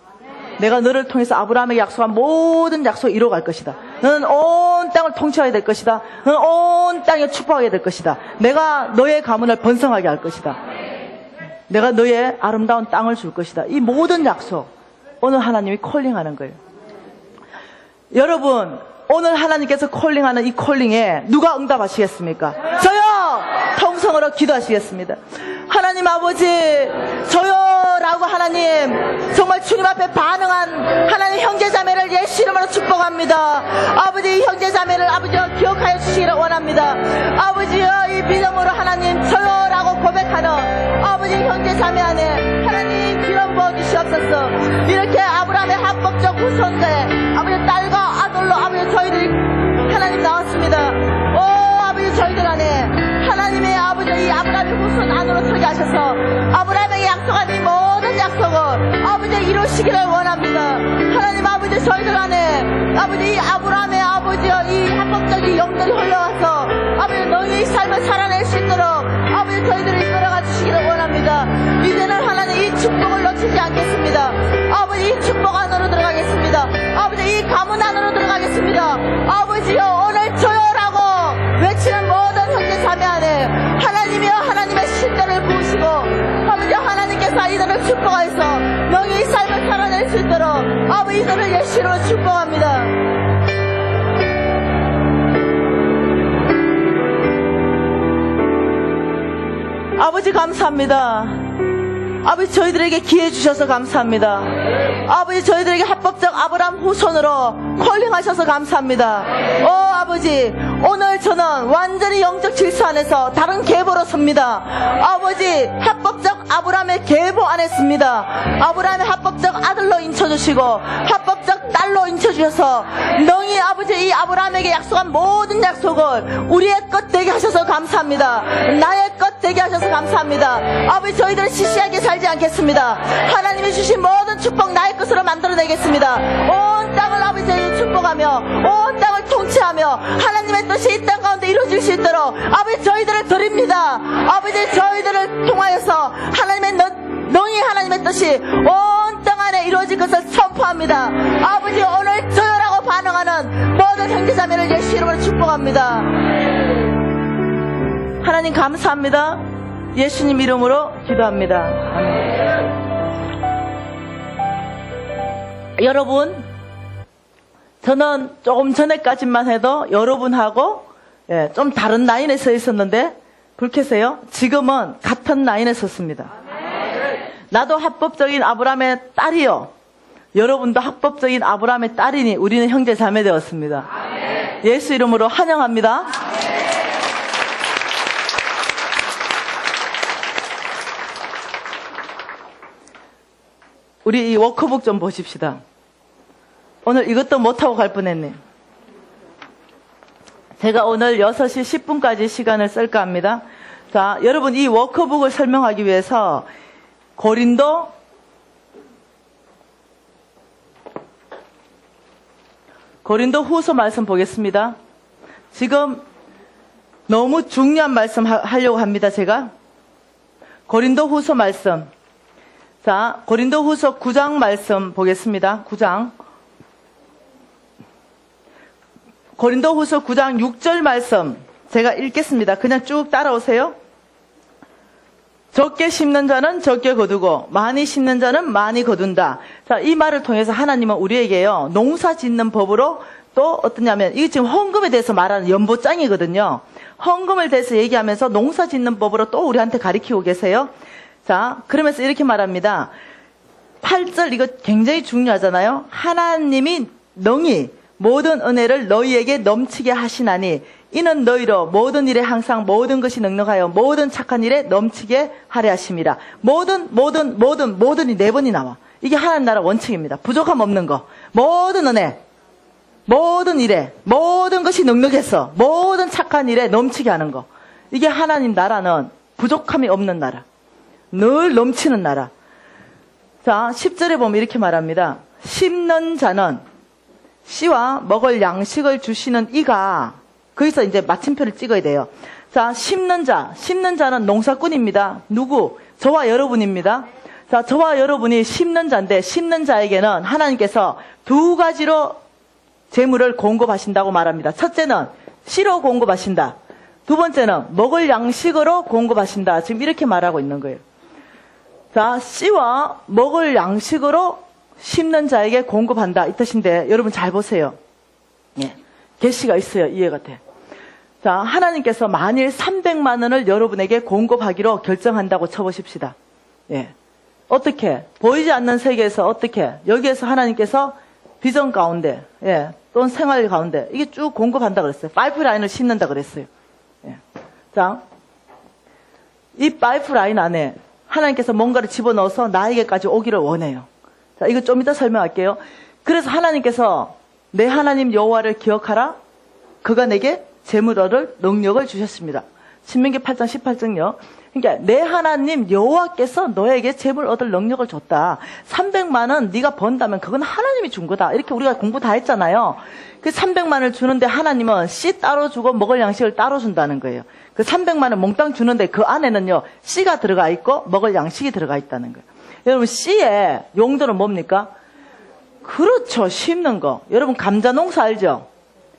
내가 너를 통해서 아브라함에게 약속한 모든 약속을 이루어갈 것이다. 너는 온 땅을 통치하게 될 것이다. 너는 온 땅에 축복하게 될 것이다. 내가 너의 가문을 번성하게 할 것이다. 내가 너의 아름다운 땅을 줄 것이다. 이 모든 약속 오늘 하나님이 콜링하는 거예요. 여러분 오늘 하나님께서 콜링하는 이 콜링에 누가 응답하시겠습니까? 저요! 통성으로 기도하시겠습니다. 하나님 아버지 저요라고 하나님 정말 주님 앞에 반응한 하나님 형제자매를 예수 이름으로 축복합니다. 아버지 형제자매를 아버지여 기억하여 주시기를 원합니다. 아버지여 이 믿음으로 하나님 저요라고 고백하는 아버지 형제자매 안에 하나님 기름 부어주시옵소서. 이렇게 아브라함의 합법적 후손대 아버지 딸과 아들로 아버지 저희들이 하나님 나왔습니다. 오 아버지 저희들 안에 하나님의 아버지 이 아브라함의 후손 안으로 서게 하셔서 아브라함에게 약속한 이 모든 약속을 아버지 이루시기를 원합니다. 하나님 아버지 저희들 안에 아버지 이 아브라함의 아버지여 이 합법적인 영들이 흘러와서 아버지 너희의 삶을 살아낼 수 있도록 아버지 저희들을 이끌어가 주시기를 원합니다. 이제는 하나님 이 축복을 놓치지 않겠습니다. 아버지 이 축복 안으로 들어가겠습니다. 아버지 이 가문 안으로 들어가겠습니다. 아버지여 오늘 조여라고 외치는 모든 형제 자매 안에 하나님이여 하나님의 신대를 부으시고 아버지 하나님께서 이들을 축복하여서 너희 삶을 살아낼 수 있도록 아버지 이들을 예수로 축복합니다. 아버지 감사합니다. 아버지 저희들에게 기회 주셔서 감사합니다. 아버지 저희들에게 합법적 아브라함 후손으로 콜링하셔서 감사합니다. 아버지 아버지, 오늘 저는 완전히 영적 질서 안에서 다른 계보로 섭니다. 아버지, 합법적 아브라함의 계보 안에 씁니다. 아브라함의 합법적 아들로 인쳐주시고 합법적 딸로 인쳐주셔서 능히 아버지 이 아브라함에게 약속한 모든 약속을 우리의 것 되게 하셔서 감사합니다. 나의 것 되게 하셔서 감사합니다. 아버지, 저희들은 시시하게 살지 않겠습니다. 하나님이 주신 모든 축복 나의 것으로 만들어내겠습니다. 온 땅을 아버지 축복하며 온 땅을 통치하며 하나님의 뜻이 이 땅 가운데 이루어질 수 있도록 아버지 저희들을 드립니다. 아버지, 저희들을 통하여서 하나님의 능히 하나님의 뜻이 온 땅 안에 이루어질 것을 선포합니다. 아버지, 오늘 저요라고 반응하는 모든 형제자매를 예수 이름으로 축복합니다. 하나님 감사합니다. 예수님 이름으로 기도합니다. 아멘. 여러분, 저는 조금 전에까지만 해도 여러분하고 좀 다른 라인에 서 있었는데 불쾌세요? 지금은 같은 라인에 섰습니다. 나도 합법적인 아브라함의 딸이요, 여러분도 합법적인 아브라함의 딸이니 우리는 형제 자매 되었습니다. 예수 이름으로 환영합니다. 우리 이 워크북 좀 보십시다. 오늘 이것도 못하고 갈 뻔했네. 제가 오늘 6시 10분까지 시간을 쓸까 합니다. 자, 여러분, 이 워크북을 설명하기 위해서 고린도 후서 말씀 보겠습니다. 지금 너무 중요한 말씀 하려고 합니다, 제가. 고린도 후서 말씀. 자, 고린도 후서 9장 말씀 보겠습니다. 9장. 고린도 후서 9장 6절 말씀 제가 읽겠습니다. 그냥 쭉 따라오세요. 적게 심는 자는 적게 거두고 많이 심는 자는 많이 거둔다. 자, 이 말을 통해서 하나님은 우리에게요, 농사 짓는 법으로 또 어떠냐면, 이게 지금 헌금에 대해서 말하는 연보장이거든요. 헌금을 대해서 얘기하면서 농사 짓는 법으로 또 우리한테 가르치고 계세요. 자, 그러면서 이렇게 말합니다. 8절, 이거 굉장히 중요하잖아요. 하나님이 능히 모든 은혜를 너희에게 넘치게 하시나니 이는 너희로 모든 일에 항상 모든 것이 능력하여 모든 착한 일에 넘치게 하려 하심이라. 모든이 4번이 나와. 이게 하나님 나라 원칙입니다. 부족함 없는 거. 모든 은혜, 모든 일에, 모든 것이 능력해서 모든 착한 일에 넘치게 하는 거. 이게 하나님 나라는 부족함이 없는 나라, 늘 넘치는 나라. 자, 10절에 보면 이렇게 말합니다. 심는 자는 씨와 먹을 양식을 주시는 이가, 거기서 이제 마침표를 찍어야 돼요. 자, 심는 자는 농사꾼입니다. 누구? 저와 여러분입니다. 자, 저와 여러분이 심는 자인데, 심는 자에게는 하나님께서 2가지로 재물을 공급하신다고 말합니다. 첫째는 씨로 공급하신다. 2번째는 먹을 양식으로 공급하신다. 지금 이렇게 말하고 있는 거예요. 자, 씨와 먹을 양식으로 심는 자에게 공급한다, 이 뜻인데, 여러분 잘 보세요. 예, 계시가 있어요. 이해가 돼. 자, 하나님께서 만일 300만 원을 여러분에게 공급하기로 결정한다고 쳐보십시다. 예, 어떻게? 보이지 않는 세계에서 어떻게? 여기에서 하나님께서 비전 가운데, 예, 또는 생활 가운데 이게 쭉 공급한다 그랬어요. 파이프라인을 심는다 그랬어요. 예. 자, 이 파이프라인 안에 하나님께서 뭔가를 집어넣어서 나에게까지 오기를 원해요. 자, 이거 좀 이따 설명할게요. 그래서 하나님께서 내 하나님 여호와를 기억하라. 그가 내게 재물 얻을 능력을 주셨습니다. 신명기 8장 18절요. 그러니까 내 하나님 여호와께서 너에게 재물 얻을 능력을 줬다. 300만 원 네가 번다면 그건 하나님이 준 거다. 이렇게 우리가 공부 다 했잖아요. 그 300만 원을 주는데 하나님은 씨 따로 주고 먹을 양식을 따로 준다는 거예요. 그 300만 원 몽땅 주는데 그 안에는요, 씨가 들어가 있고 먹을 양식이 들어가 있다는 거예요. 여러분, 씨의 용도는 뭡니까? 그렇죠, 심는 거. 여러분, 감자 농사 알죠?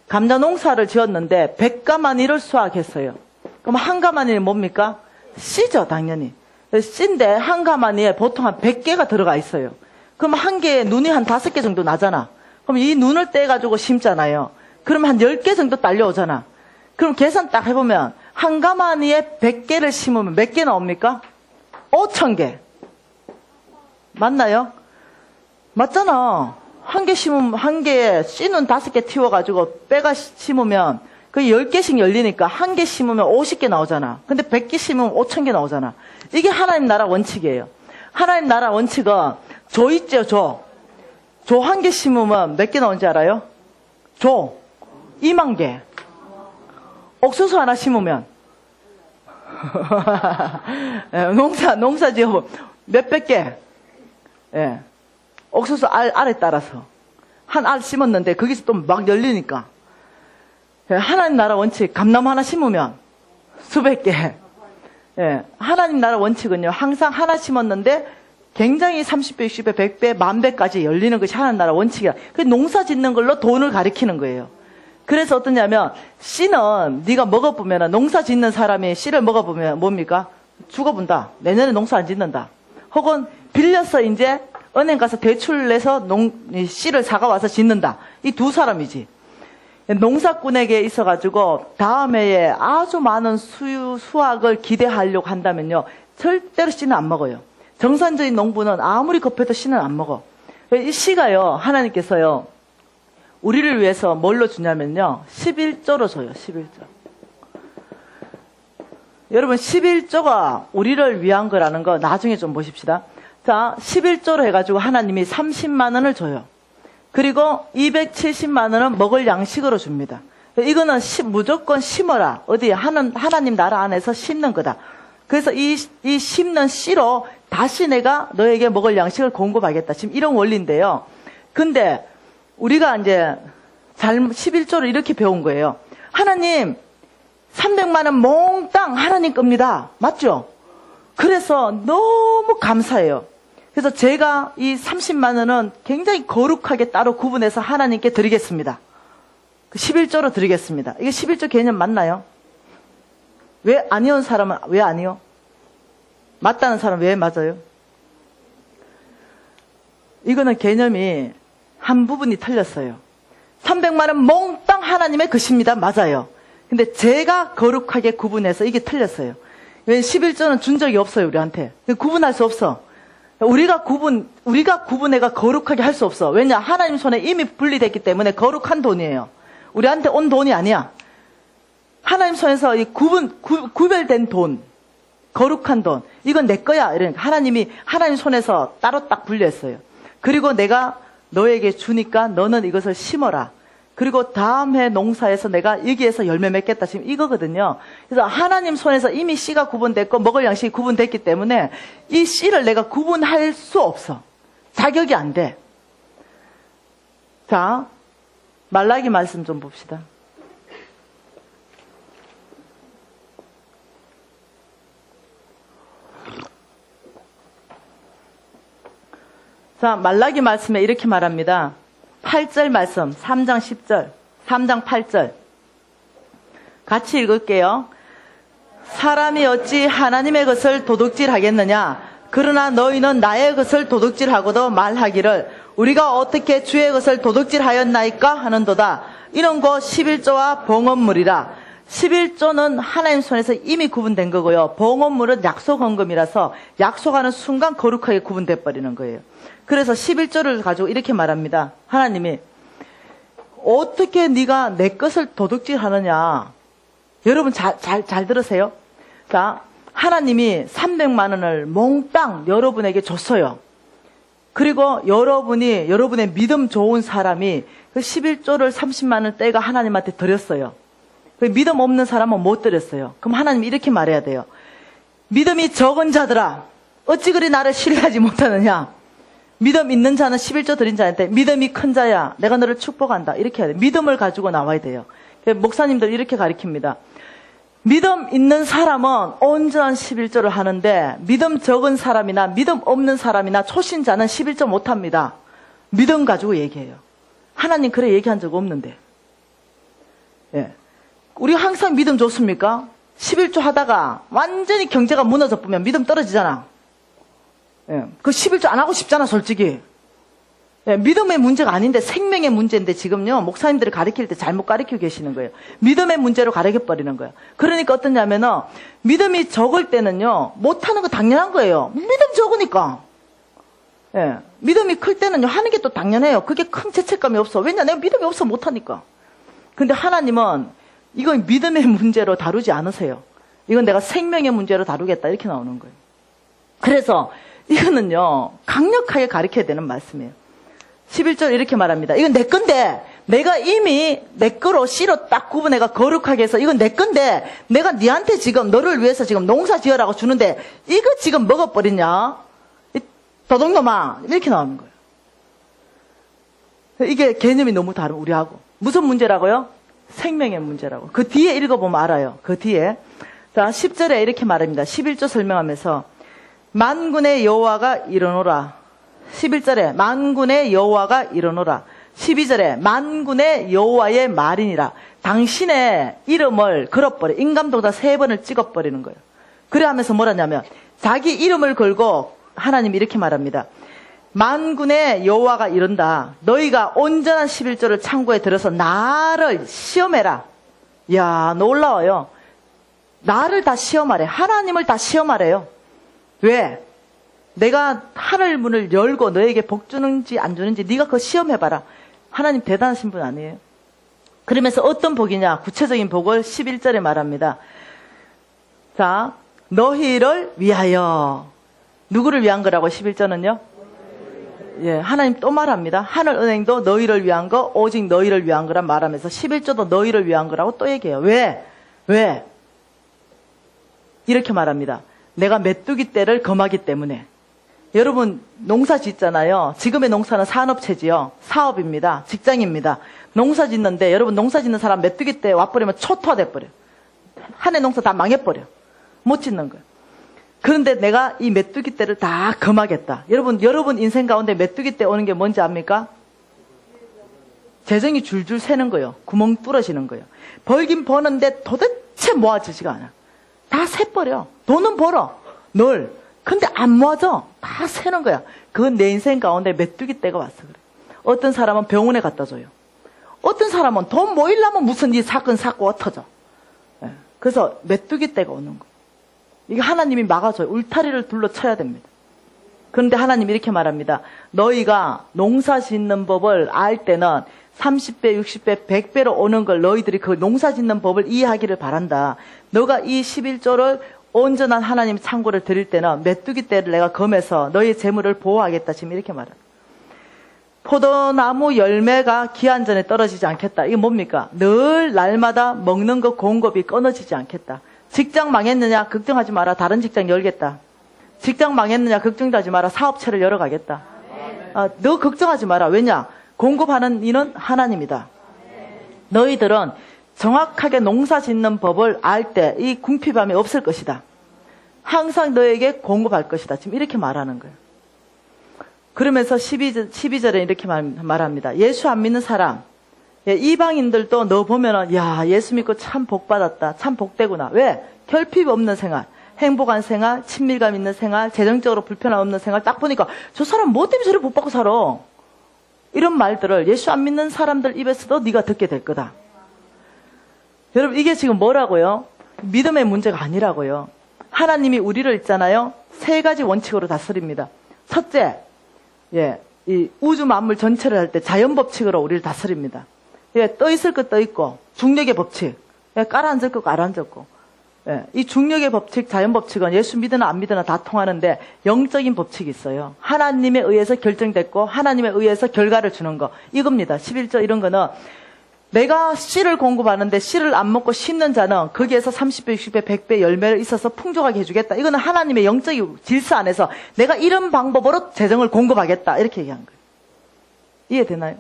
감자 농사를 지었는데 100가마니를 수확했어요. 그럼 한 가마니는 뭡니까? 씨죠, 당연히. 씨인데 한 가마니에 보통 한 100개가 들어가 있어요. 그럼 한 개에 눈이 한 5개 정도 나잖아. 그럼 이 눈을 떼가지고 심잖아요. 그러면 한 10개 정도 딸려오잖아. 그럼 계산 딱 해보면 한 가마니에 100개를 심으면 몇 개 나옵니까? 5,000개. 맞나요? 맞잖아. 한 개 심으면, 한 개에 씨는 5개 틔워가지고 빼가 심으면 그 10개씩 열리니까 한 개 심으면 50개 나오잖아. 근데 100개 심으면 5,000개 나오잖아. 이게 하나님 나라 원칙이에요. 하나님 나라 원칙은 조 있죠, 조. 조 한 개 심으면 몇 개 나오는지 알아요? 조 2만 개. 옥수수 하나 심으면 농사 지어 몇백 개. 예. 옥수수 알에 따라서 한 알 심었는데 거기서 또 막 열리니까. 예. 하나님 나라 원칙 감나무 하나 심으면 수백 개. 예. 하나님 나라 원칙은요, 항상 하나 심었는데 굉장히 30배, 60배, 100배, 10,000배까지 열리는 것이 하나님 나라 원칙이야. 그 농사 짓는 걸로 돈을 가리키는 거예요. 그래서 어떠냐면, 씨는 네가 먹어보면, 농사 짓는 사람이 씨를 먹어보면 뭡니까? 죽어본다. 내년에 농사 안 짓는다. 혹은 빌려서 이제 은행 가서 대출 내서 씨를 사가와서 짓는다. 이 두 사람이지. 농사꾼에게 있어가지고 다음 해에 아주 많은 수확을 기대하려고 한다면요, 절대로 씨는 안 먹어요. 정상적인 농부는 아무리 급해도 씨는 안 먹어. 이 씨가요, 하나님께서요, 우리를 위해서 뭘로 주냐면요, 11조로 줘요. 11조. 여러분, 11조가 우리를 위한 거라는 거 나중에 좀 보십시다. 자, 11조로 해가지고 하나님이 30만 원을 줘요. 그리고 270만 원은 먹을 양식으로 줍니다. 이거는 무조건 심어라. 어디 하나님 나라 안에서 심는 거다. 그래서 이 심는 씨로 다시 내가 너에게 먹을 양식을 공급하겠다. 지금 이런 원리인데요. 근데 우리가 이제 11조를 이렇게 배운 거예요. 하나님 300만 원 몽땅 하나님 겁니다. 맞죠? 그래서 너무 감사해요. 그래서 제가 이 30만 원은 굉장히 거룩하게 따로 구분해서 하나님께 드리겠습니다. 11조로 드리겠습니다. 이게 11조 개념 맞나요? 왜 아니온 사람은 왜 아니요? 맞다는 사람은 왜 맞아요? 이거는 개념이 한 부분이 틀렸어요. 300만 원 몽땅 하나님의 것입니다. 맞아요. 근데 제가 거룩하게 구분해서 이게 틀렸어요. 왜 11조는 준 적이 없어요, 우리한테. 구분할 수 없어. 우리가 구분해가 거룩하게 할 수 없어. 왜냐? 하나님 손에 이미 분리됐기 때문에 거룩한 돈이에요. 우리한테 온 돈이 아니야. 하나님 손에서 이 구별된 돈, 거룩한 돈, 이건 내 거야. 이러니까 하나님이 하나님 손에서 따로 딱 분리했어요. 그리고 내가 너에게 주니까 너는 이것을 심어라. 그리고 다음 해 농사에서 내가 여기에서 열매 맺겠다. 지금 이거거든요. 그래서 하나님 손에서 이미 씨가 구분됐고 먹을 양식이 구분됐기 때문에 이 씨를 내가 구분할 수 없어. 자격이 안 돼. 자, 말라기 말씀 좀 봅시다. 자, 말라기 말씀에 이렇게 말합니다. 8절 말씀, 3장 10절, 3장 8절. 같이 읽을게요. 사람이 어찌 하나님의 것을 도둑질하겠느냐? 그러나 너희는 나의 것을 도둑질하고도 말하기를 우리가 어떻게 주의 것을 도둑질하였나이까 하는도다. 이런 거 11조와 봉헌물이라. 11조는 하나님 손에서 이미 구분된 거고요. 봉헌물은 약속 헌금이라서 약속하는 순간 거룩하게 구분돼 버리는 거예요. 그래서 11조를 가지고 이렇게 말합니다. 하나님이 어떻게 네가 내 것을 도둑질하느냐. 여러분 잘 들으세요. 자, 하나님이 300만 원을 몽땅 여러분에게 줬어요. 그리고 여러분의 믿음 좋은 사람이 그 11조를 30만 원 떼가 하나님한테 드렸어요. 그 믿음 없는 사람은 못 드렸어요. 그럼 하나님이 이렇게 말해야 돼요. 믿음이 적은 자들아, 어찌 그리 나를 신뢰하지 못하느냐. 믿음 있는 자는 11조 드린 자한테 믿음이 큰 자야, 내가 너를 축복한다. 이렇게 해야 돼요. 믿음을 가지고 나와야 돼요. 목사님들 이렇게 가르칩니다. 믿음 있는 사람은 온전한 11조를 하는데 믿음 적은 사람이나 믿음 없는 사람이나 초신자는 11조 못합니다. 믿음 가지고 얘기해요. 하나님 그래 얘기한 적 없는데. 예. 우리 항상 믿음 좋습니까? 11조 하다가 완전히 경제가 무너져 보면 믿음 떨어지잖아. 예. 그 11조 안 하고 싶잖아, 솔직히. 예. 믿음의 문제가 아닌데 생명의 문제인데 지금요, 목사님들이 가르칠 때 잘못 가르치고 계시는 거예요. 믿음의 문제로 가르쳐버리는 거예요. 그러니까 어떠냐면은, 믿음이 적을 때는요, 못하는 거 당연한 거예요. 믿음 적으니까. 예. 믿음이 클 때는요, 하는 게 또 당연해요. 그게 큰 죄책감이 없어. 왜냐? 내가 믿음이 없어 못하니까. 근데 하나님은 이건 믿음의 문제로 다루지 않으세요. 이건 내가 생명의 문제로 다루겠다. 이렇게 나오는 거예요. 그래서 이거는요, 강력하게 가르쳐야 되는 말씀이에요. 11절 이렇게 말합니다. 이건 내 건데, 내가 이미 내 거로 씨로 딱 구분해가 거룩하게 해서 이건 내 건데, 내가 니한테 지금 너를 위해서 지금 농사 지어라고 주는데, 이거 지금 먹어버리냐? 이 도둑놈아. 이렇게 나오는 거예요. 이게 개념이 너무 다른 우리하고. 무슨 문제라고요? 생명의 문제라고. 그 뒤에 읽어보면 알아요. 그 뒤에. 자, 10절에 이렇게 말합니다. 11절 설명하면서, 만군의 여호와가 이르노라. 11절에 만군의 여호와가 이르노라. 12절에 만군의 여호와의 말이니라. 당신의 이름을 걸어버려. 인감동사 3번을 찍어버리는 거예요. 그래 하면서 뭐라냐면 자기 이름을 걸고 하나님이 이렇게 말합니다. 만군의 여호와가 이른다. 너희가 온전한 11조를 창고에 들어서 나를 시험해라. 이야, 놀라워요. 나를 다 시험하래. 하나님을 다 시험하래요. 왜? 내가 하늘 문을 열고 너에게 복 주는지 안 주는지 네가 그거 시험해봐라. 하나님 대단하신 분 아니에요? 그러면서 어떤 복이냐? 구체적인 복을 11절에 말합니다. 자, 너희를 위하여. 누구를 위한 거라고 11절은요? 예, 하나님 또 말합니다. 하늘 은행도 너희를 위한 거, 오직 너희를 위한 거란 말하면서 11조도 너희를 위한 거라고 또 얘기해요. 왜? 이렇게 말합니다. 내가 메뚜기 떼를 검하기 때문에. 여러분 농사 짓잖아요. 지금의 농사는 산업체지요. 사업입니다. 직장입니다. 농사 짓는데 여러분 농사 짓는 사람 메뚜기 떼 와버리면 초토화돼버려. 한 해 농사 다 망해버려. 못 짓는 거예요. 그런데 내가 이 메뚜기 떼를 다 검하겠다. 여러분 인생 가운데 메뚜기 떼 오는 게 뭔지 압니까? 재정이 줄줄 새는 거예요. 구멍 뚫어지는 거예요. 벌긴 버는데 도대체 모아지지가 않아. 다 새버려. 돈은 벌어. 늘. 근데 안 모아져. 다 새는 거야. 그건 내 인생 가운데 메뚜기 떼가 왔어. 그래. 어떤 사람은 병원에 갖다 줘요. 어떤 사람은 돈 모이려면 무슨 이 사건 사고 엎어져. 예. 그래서 메뚜기 떼가 오는 거예요. 이게 하나님이 막아줘요. 울타리를 둘러쳐야 됩니다. 그런데 하나님이 이렇게 말합니다. 너희가 농사 짓는 법을 알 때는 30배, 60배, 100배로 오는 걸 너희들이 그 농사 짓는 법을 이해하기를 바란다. 너가 이 11조를 온전한 하나님 창고를 드릴 때는 메뚜기 떼를 내가 검해서 너희의 재물을 보호하겠다. 지금 이렇게 말합니다. 포도나무 열매가 기한 전에 떨어지지 않겠다. 이게 뭡니까? 늘 날마다 먹는 것 공급이 끊어지지 않겠다. 직장 망했느냐? 걱정하지 마라. 다른 직장 열겠다. 직장 망했느냐? 걱정하지 마라. 사업체를 열어가겠다. 너 걱정하지 마라. 왜냐? 공급하는 이는 하나님이다. 너희들은 정확하게 농사 짓는 법을 알 때 이 궁핍함이 없을 것이다. 항상 너에게 공급할 것이다. 지금 이렇게 말하는 거예요. 그러면서 12절에 이렇게 말합니다. 예수 안 믿는 사람, 이방인들도 너 보면은 야, 예수 믿고 참 복받았다. 참 복되구나. 왜? 결핍 없는 생활, 행복한 생활, 친밀감 있는 생활, 재정적으로 불편함 없는 생활. 딱 보니까 저 사람 뭐 때문에 저래 복받고 살아? 이런 말들을 예수 안 믿는 사람들 입에서도 네가 듣게 될 거다. 여러분 이게 지금 뭐라고요? 믿음의 문제가 아니라고요. 하나님이 우리를 있잖아요. 3가지 원칙으로 다스립니다. 첫째, 이 우주 만물 전체를 할 때 자연 법칙으로 우리를 다스립니다. 떠 있을 거 떠 있고 중력의 법칙, 깔아앉을 거 깔아앉았고, 이 중력의 법칙, 자연 법칙은 예수 믿으나 안 믿으나 다 통하는데 영적인 법칙이 있어요. 하나님에 의해서 결정됐고 하나님에 의해서 결과를 주는 거 이겁니다. 11조 이런 거는 내가 씨를 공급하는데 씨를 안 먹고 심는 자는 거기에서 30배, 60배, 100배 열매를 있어서 풍족하게 해주겠다. 이거는 하나님의 영적인 질서 안에서 내가 이런 방법으로 재정을 공급하겠다. 이렇게 얘기한 거예요. 이해되나요?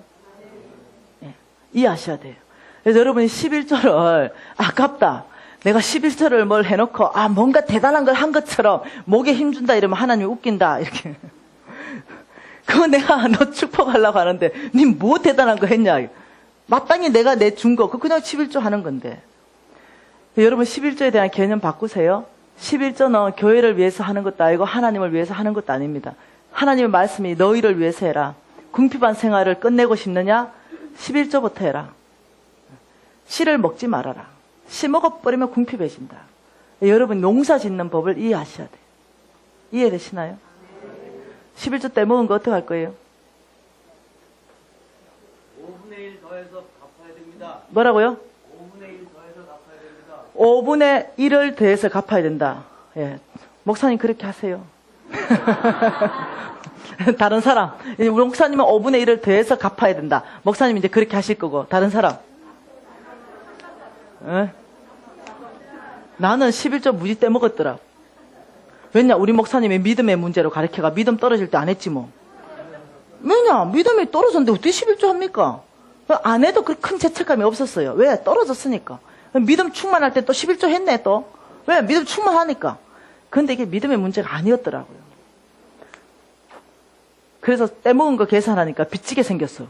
네. 이해하셔야 돼요. 그래서 여러분이 11조를 아깝다. 내가 11조를 뭘 해놓고 뭔가 대단한 걸 한 것처럼 목에 힘준다 이러면 하나님이 웃긴다. 이렇게. 그거 내가 너 축복하려고 하는데 니 뭐 대단한 거 했냐. 마땅히 내가 내 준 거, 그냥 11조 하는 건데. 여러분 11조에 대한 개념 바꾸세요. 11조는 교회를 위해서 하는 것도 아니고 하나님을 위해서 하는 것도 아닙니다. 하나님의 말씀이 너희를 위해서 해라. 궁핍한 생활을 끝내고 싶느냐? 11조부터 해라. 씨를 먹지 말아라. 씨 먹어버리면 궁핍해진다. 여러분 농사 짓는 법을 이해하셔야 돼요. 이해되시나요? 11조 떼먹은 거 어떻게 할 거예요? 5분의 1 더해서 갚아야 됩니다. 뭐라고요? 5분의 1 더해서 갚아야 됩니다. 5분의 1을 더해서 갚아야 된다. 예. 목사님 그렇게 하세요. 다른 사람. 우리 목사님은 5분의 1을 더해서 갚아야 된다. 목사님 이제 그렇게 하실 거고. 다른 사람. 예? 나는 11조 무지 떼먹었더라. 왜냐? 우리 목사님이 믿음의 문제로 가르쳐가 믿음 떨어질 때 안 했지 뭐. 왜냐? 믿음이 떨어졌는데 어떻게 11조 합니까? 안 해도 그 큰 죄책감이 없었어요. 왜? 떨어졌으니까. 믿음 충만할 때 또 11조 했네 또. 왜? 믿음 충만하니까. 근데 이게 믿음의 문제가 아니었더라고요. 그래서 떼먹은 거 계산하니까 빚지게 생겼어.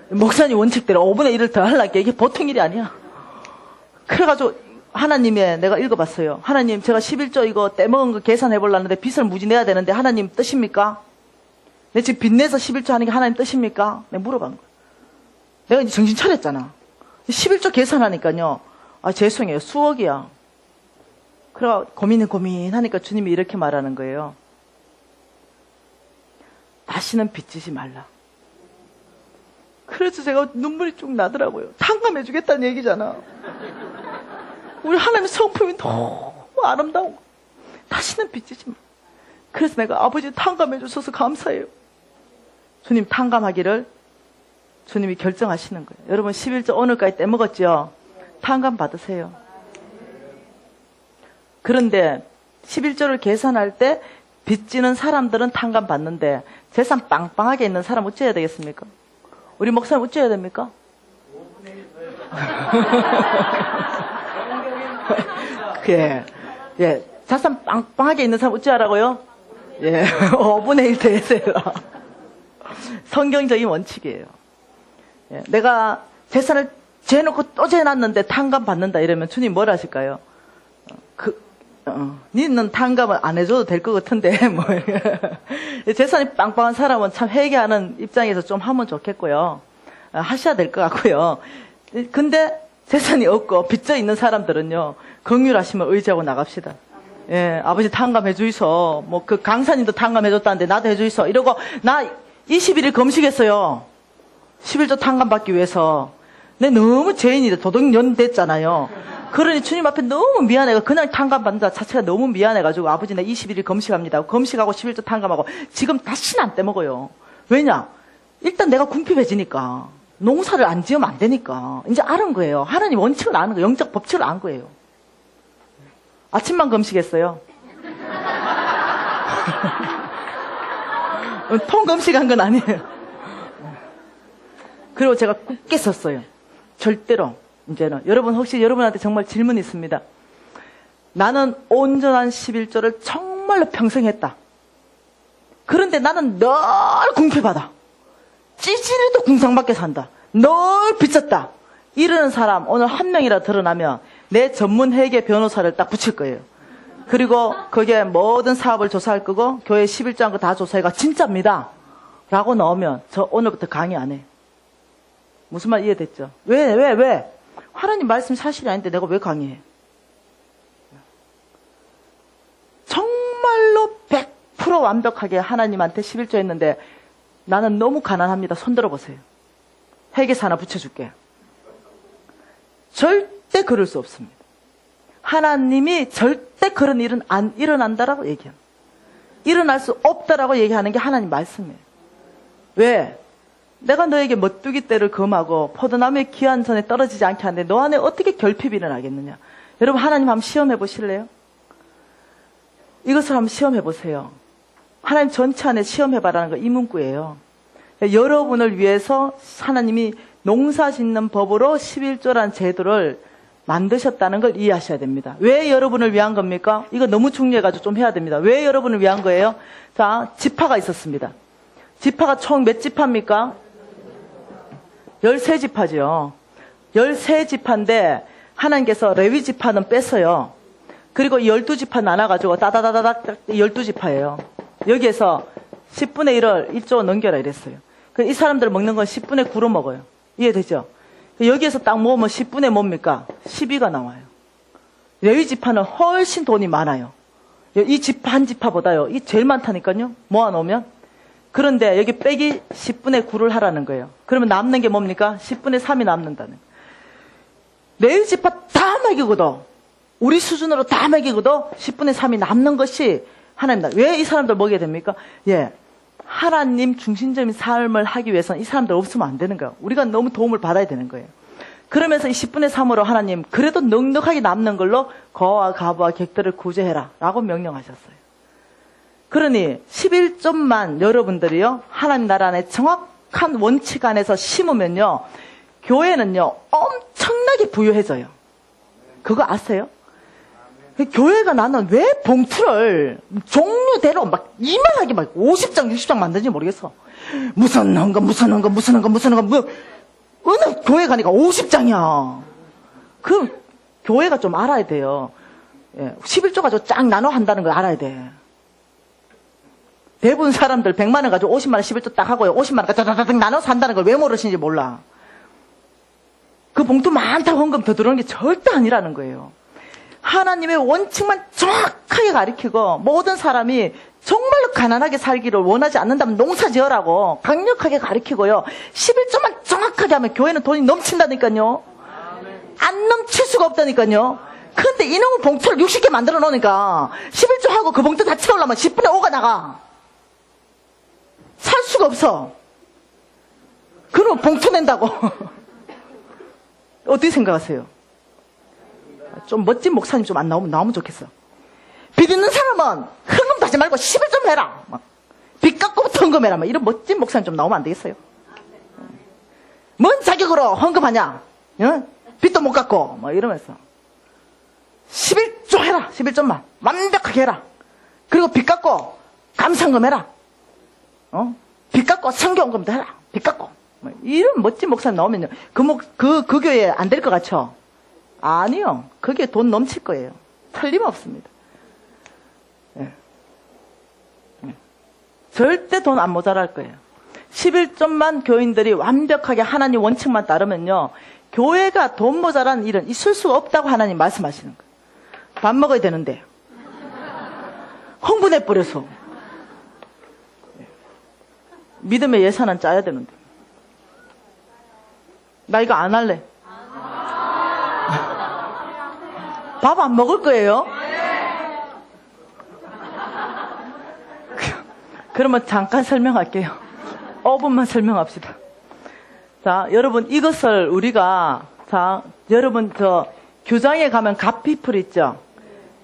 목사님 원칙대로 5분의 1을 더 하려고 이게 보통 일이 아니야. 그래가지고 하나님의 내가 읽어봤어요. 하나님 제가 11조 이거 떼먹은 거 계산해보려는데 빚을 무지 내야 되는데 하나님 뜻입니까? 내 지금 빚 내서 11조 하는 게 하나님 뜻입니까? 내가 물어본 거야. 내가 이제 정신 차렸잖아. 11조 계산하니까요. 아 죄송해요. 수억이야. 그래 고민하니까 주님이 이렇게 말하는 거예요. 다시는 빚지지 말라. 그래서 제가 눈물이 쭉 나더라고요. 탕감해 주겠다는 얘기잖아. 우리 하나님의 성품이 너무 아름다운 거. 다시는 빚지지 마. 그래서 내가 아버지 탕감해 주셔서 감사해요. 주님 탕감하기를 주님이 결정하시는 거예요. 여러분 11조 오늘까지 떼먹었죠? 탕감 받으세요. 그런데 11조를 계산할 때 빚지는 사람들은 탕감 받는데 재산 빵빵하게 있는 사람 어찌해야 되겠습니까? 우리 목사님 어찌해야 됩니까? 예, 예, 재산 빵빵하게 있는 사람 어찌하라고요? 예, 5분의 1 대세요. 성경적인 원칙이에요. 예, 내가 재산을 재놓고 또 재놨는데 탕감 받는다 이러면 주님 뭘 하실까요? 니는 탕감을 안 해줘도 될 것 같은데, 뭐. 재산이 빵빵한 사람은 참 회개하는 입장에서 좀 하면 좋겠고요. 하셔야 될 것 같고요. 근데 재산이 없고 빚져 있는 사람들은요, 긍휼하시면 의지하고 나갑시다. 예, 아버지 탕감해 주이소. 뭐, 그 강사님도 탕감해줬다는데 나도 해주이소. 이러고, 나 21일 검식했어요. 11조 탕감 받기 위해서. 내 너무 죄인이다. 도덕년 됐잖아요. 그러니 주님 앞에 너무 미안해가 그냥 탕감 받는다 자체가 너무 미안해가지고 아버지 나 21일 검식합니다. 검식하고 11조 탕감하고 지금 다시는 안 떼먹어요. 왜냐? 일단 내가 궁핍해지니까 농사를 안 지으면 안 되니까 이제 아는 거예요. 하나님 원칙을 아는 거예요. 영적 법칙을 안 거예요. 아침만 검식했어요. 통검식한 건 아니에요. 그리고 제가 굳게 썼어요. 절대로 이제는 여러분 혹시 여러분한테 정말 질문이 있습니다. 나는 온전한 11조를 정말로 평생 했다. 그런데 나는 늘 궁핍하다. 찌질해도 궁상밖에 산다. 늘 빚졌다. 이러는 사람 오늘 한 명이라 드러나면 내 전문 회계 변호사를 딱 붙일 거예요. 그리고 거기에 모든 사업을 조사할 거고 교회 11조 한 거 다 조사해가 진짜입니다. 라고 나오면 저 오늘부터 강의 안 해요. 무슨 말 이해됐죠? 왜? 하나님 말씀 사실이 아닌데 내가 왜 강의해? 정말로 100% 완벽하게 하나님한테 11조 했는데 나는 너무 가난합니다. 손 들어보세요. 회계사 하나 붙여줄게. 절대 그럴 수 없습니다. 하나님이 절대 그런 일은 안 일어난다라고 얘기해요. 일어날 수 없다라고 얘기하는 게 하나님 말씀이에요. 왜? 내가 너에게 멋두기 때를 금하고 포도나무의 귀한 선에 떨어지지 않게 하는데 너 안에 어떻게 결핍이 일어나겠느냐. 여러분 하나님 한번 시험해 보실래요? 이것을 한번 시험해 보세요. 하나님 전체 안에 시험해봐라는 거 이 문구예요. 여러분을 위해서 하나님이 농사 짓는 법으로 11조라는 제도를 만드셨다는 걸 이해하셔야 됩니다. 왜 여러분을 위한 겁니까? 이거 너무 중요해가지고 좀 해야 됩니다. 왜 여러분을 위한 거예요? 자, 지파가 있었습니다. 지파가 총 몇 지파입니까? 13지파죠. 13지파인데 하나님께서 레위 지파는 뺐어요. 그리고 12지파 나눠가지고 따다다다닥 12지파예요. 여기에서 10분의 1을 1조 넘겨라 이랬어요. 이 사람들 먹는 건 10분의 9로 먹어요. 이해되죠? 여기에서 딱 모으면 10분의 뭡니까? 12가 나와요. 레위 지파는 훨씬 돈이 많아요. 이 지파 한 지파보다요. 이 제일 많다니까요. 모아놓으면. 그런데 여기 빼기 10분의 9를 하라는 거예요. 그러면 남는 게 뭡니까? 10분의 3이 남는다는. 매일 집합 다 먹이고도, 우리 수준으로 다 먹이고도 10분의 3이 남는 것이 하나님이다. 왜 이 사람들 먹여야 됩니까? 예. 하나님 중심적인 삶을 하기 위해서는 이 사람들 없으면 안 되는 거예요. 우리가 너무 도움을 받아야 되는 거예요. 그러면서 이 10분의 3으로 하나님, 그래도 넉넉하게 남는 걸로 거와 가부와 객들을 구제해라 라고 명령하셨어요. 그러니 11점만 여러분들이요, 하나님 나라 안에 정확한 원칙 안에서 심으면요, 교회는요 엄청나게 부유해져요. 그거 아세요? 교회가 나는 왜 봉투를 종류대로 막 이만하게 막 50장 60장 만드는지 모르겠어. 무슨 헌금 뭐 어느 교회 가니까 50장이야. 그 교회가 좀 알아야 돼요. 예, 11조 가지고 쫙 나눠 한다는 걸 알아야 돼. 대부분 사람들 100만 원 가지고 50만 원 11조 딱 하고요, 50만 원 따닥따닥 나눠서 한다는 걸 왜 모르시는지 몰라. 그 봉투 많다고 헌금 더 들어오는 게 절대 아니라는 거예요. 하나님의 원칙만 정확하게 가리키고, 모든 사람이 정말로 가난하게 살기를 원하지 않는다면 농사 지어라고 강력하게 가리키고요, 11조만 정확하게 하면 교회는 돈이 넘친다니까요. 안 넘칠 수가 없다니까요. 근데 이놈의 봉투를 60개 만들어 놓으니까 11조 하고 그 봉투 다 채우려면 10분의 5가 나가. 살 수가 없어. 그럼 봉투 낸다고. 어떻게 생각하세요? 좀 멋진 목사님 좀 안 나오면 좋겠어. 빚 있는 사람은 헌금도 하지 말고 11좀 해라. 빚 갚고부터 헌금해라. 이런 멋진 목사님 좀 나오면 안 되겠어요? 뭔 자격으로 헌금하냐? 응? 빚도 못 갚고 이러면서 11조 해라. 11조만 완벽하게 해라. 그리고 빚 갚고 감상금 해라. 빚 갚고 성경금도 해라. 빚 갚고 이런 멋진 목사님 나오면요, 그 교회 안 될 것 같죠? 아니요. 그게 돈 넘칠 거예요. 틀림없습니다. 예. 예. 절대 돈 안 모자랄 거예요. 11점만 교인들이 완벽하게 하나님 원칙만 따르면요, 교회가 돈 모자란 일은 있을 수가 없다고 하나님 말씀하시는 거예요. 밥 먹어야 되는데 흥분해버려서. 예. 믿음의 예산은 짜야 되는데. 나 이거 안 할래. 밥 안 먹을 거예요? 그러면 잠깐 설명할게요. 5분만 설명합시다. 자, 여러분, 이것을 우리가, 여러분, 교장에 가면 갓피플 있죠?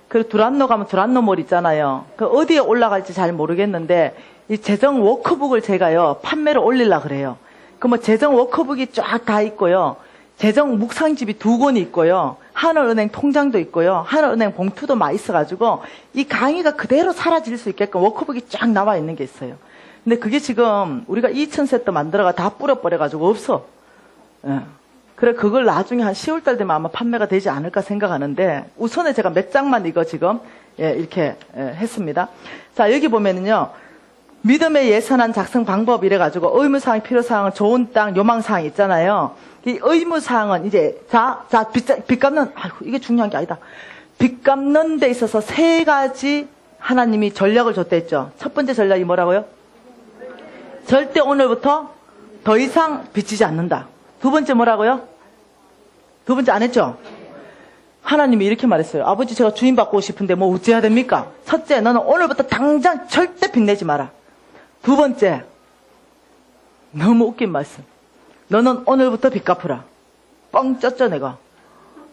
그 두란노 가면 두란노몰 있잖아요. 그 어디에 올라갈지 잘 모르겠는데, 이 재정 워크북을 제가요, 판매를 올리려고 그래요. 그 뭐 재정 워크북이 쫙 다 있고요. 재정 묵상집이 2권이 있고요. 하늘은행 통장도 있고요. 하늘은행 봉투도 막 있어가지고 이 강의가 그대로 사라질 수 있게끔 워크북이 쫙 나와 있는 게 있어요. 근데 그게 지금 우리가 2,000세트 만들어가 다 뿌려버려가지고 없어. 예. 그래, 그걸 나중에 한 10월달 되면 아마 판매가 되지 않을까 생각하는데, 우선에 제가 몇 장만 이거 지금 이렇게 했습니다. 자, 여기 보면은요, 믿음의 예산안 작성 방법 이래가지고 의무사항, 필요사항은 좋은 땅, 요망사항 있잖아요. 이 의무사항은 이제 빚 갚는, 아이고, 이게 중요한 게 아니다. 빚 갚는 데 있어서 3가지 하나님이 전략을 줬댔죠. 첫 번째 전략이 뭐라고요? 절대 오늘부터 더 이상 빚지지 않는다. 두 번째 뭐라고요? 두 번째 안 했죠? 하나님이 이렇게 말했어요. 아버지, 제가 주인 받고 싶은데 뭐 어찌해야 됩니까? 첫째, 너는 오늘부터 당장 절대 빚내지 마라. 두 번째, 너무 웃긴 말씀. 너는 오늘부터 빚 갚으라. 뻥 쪘죠, 내가.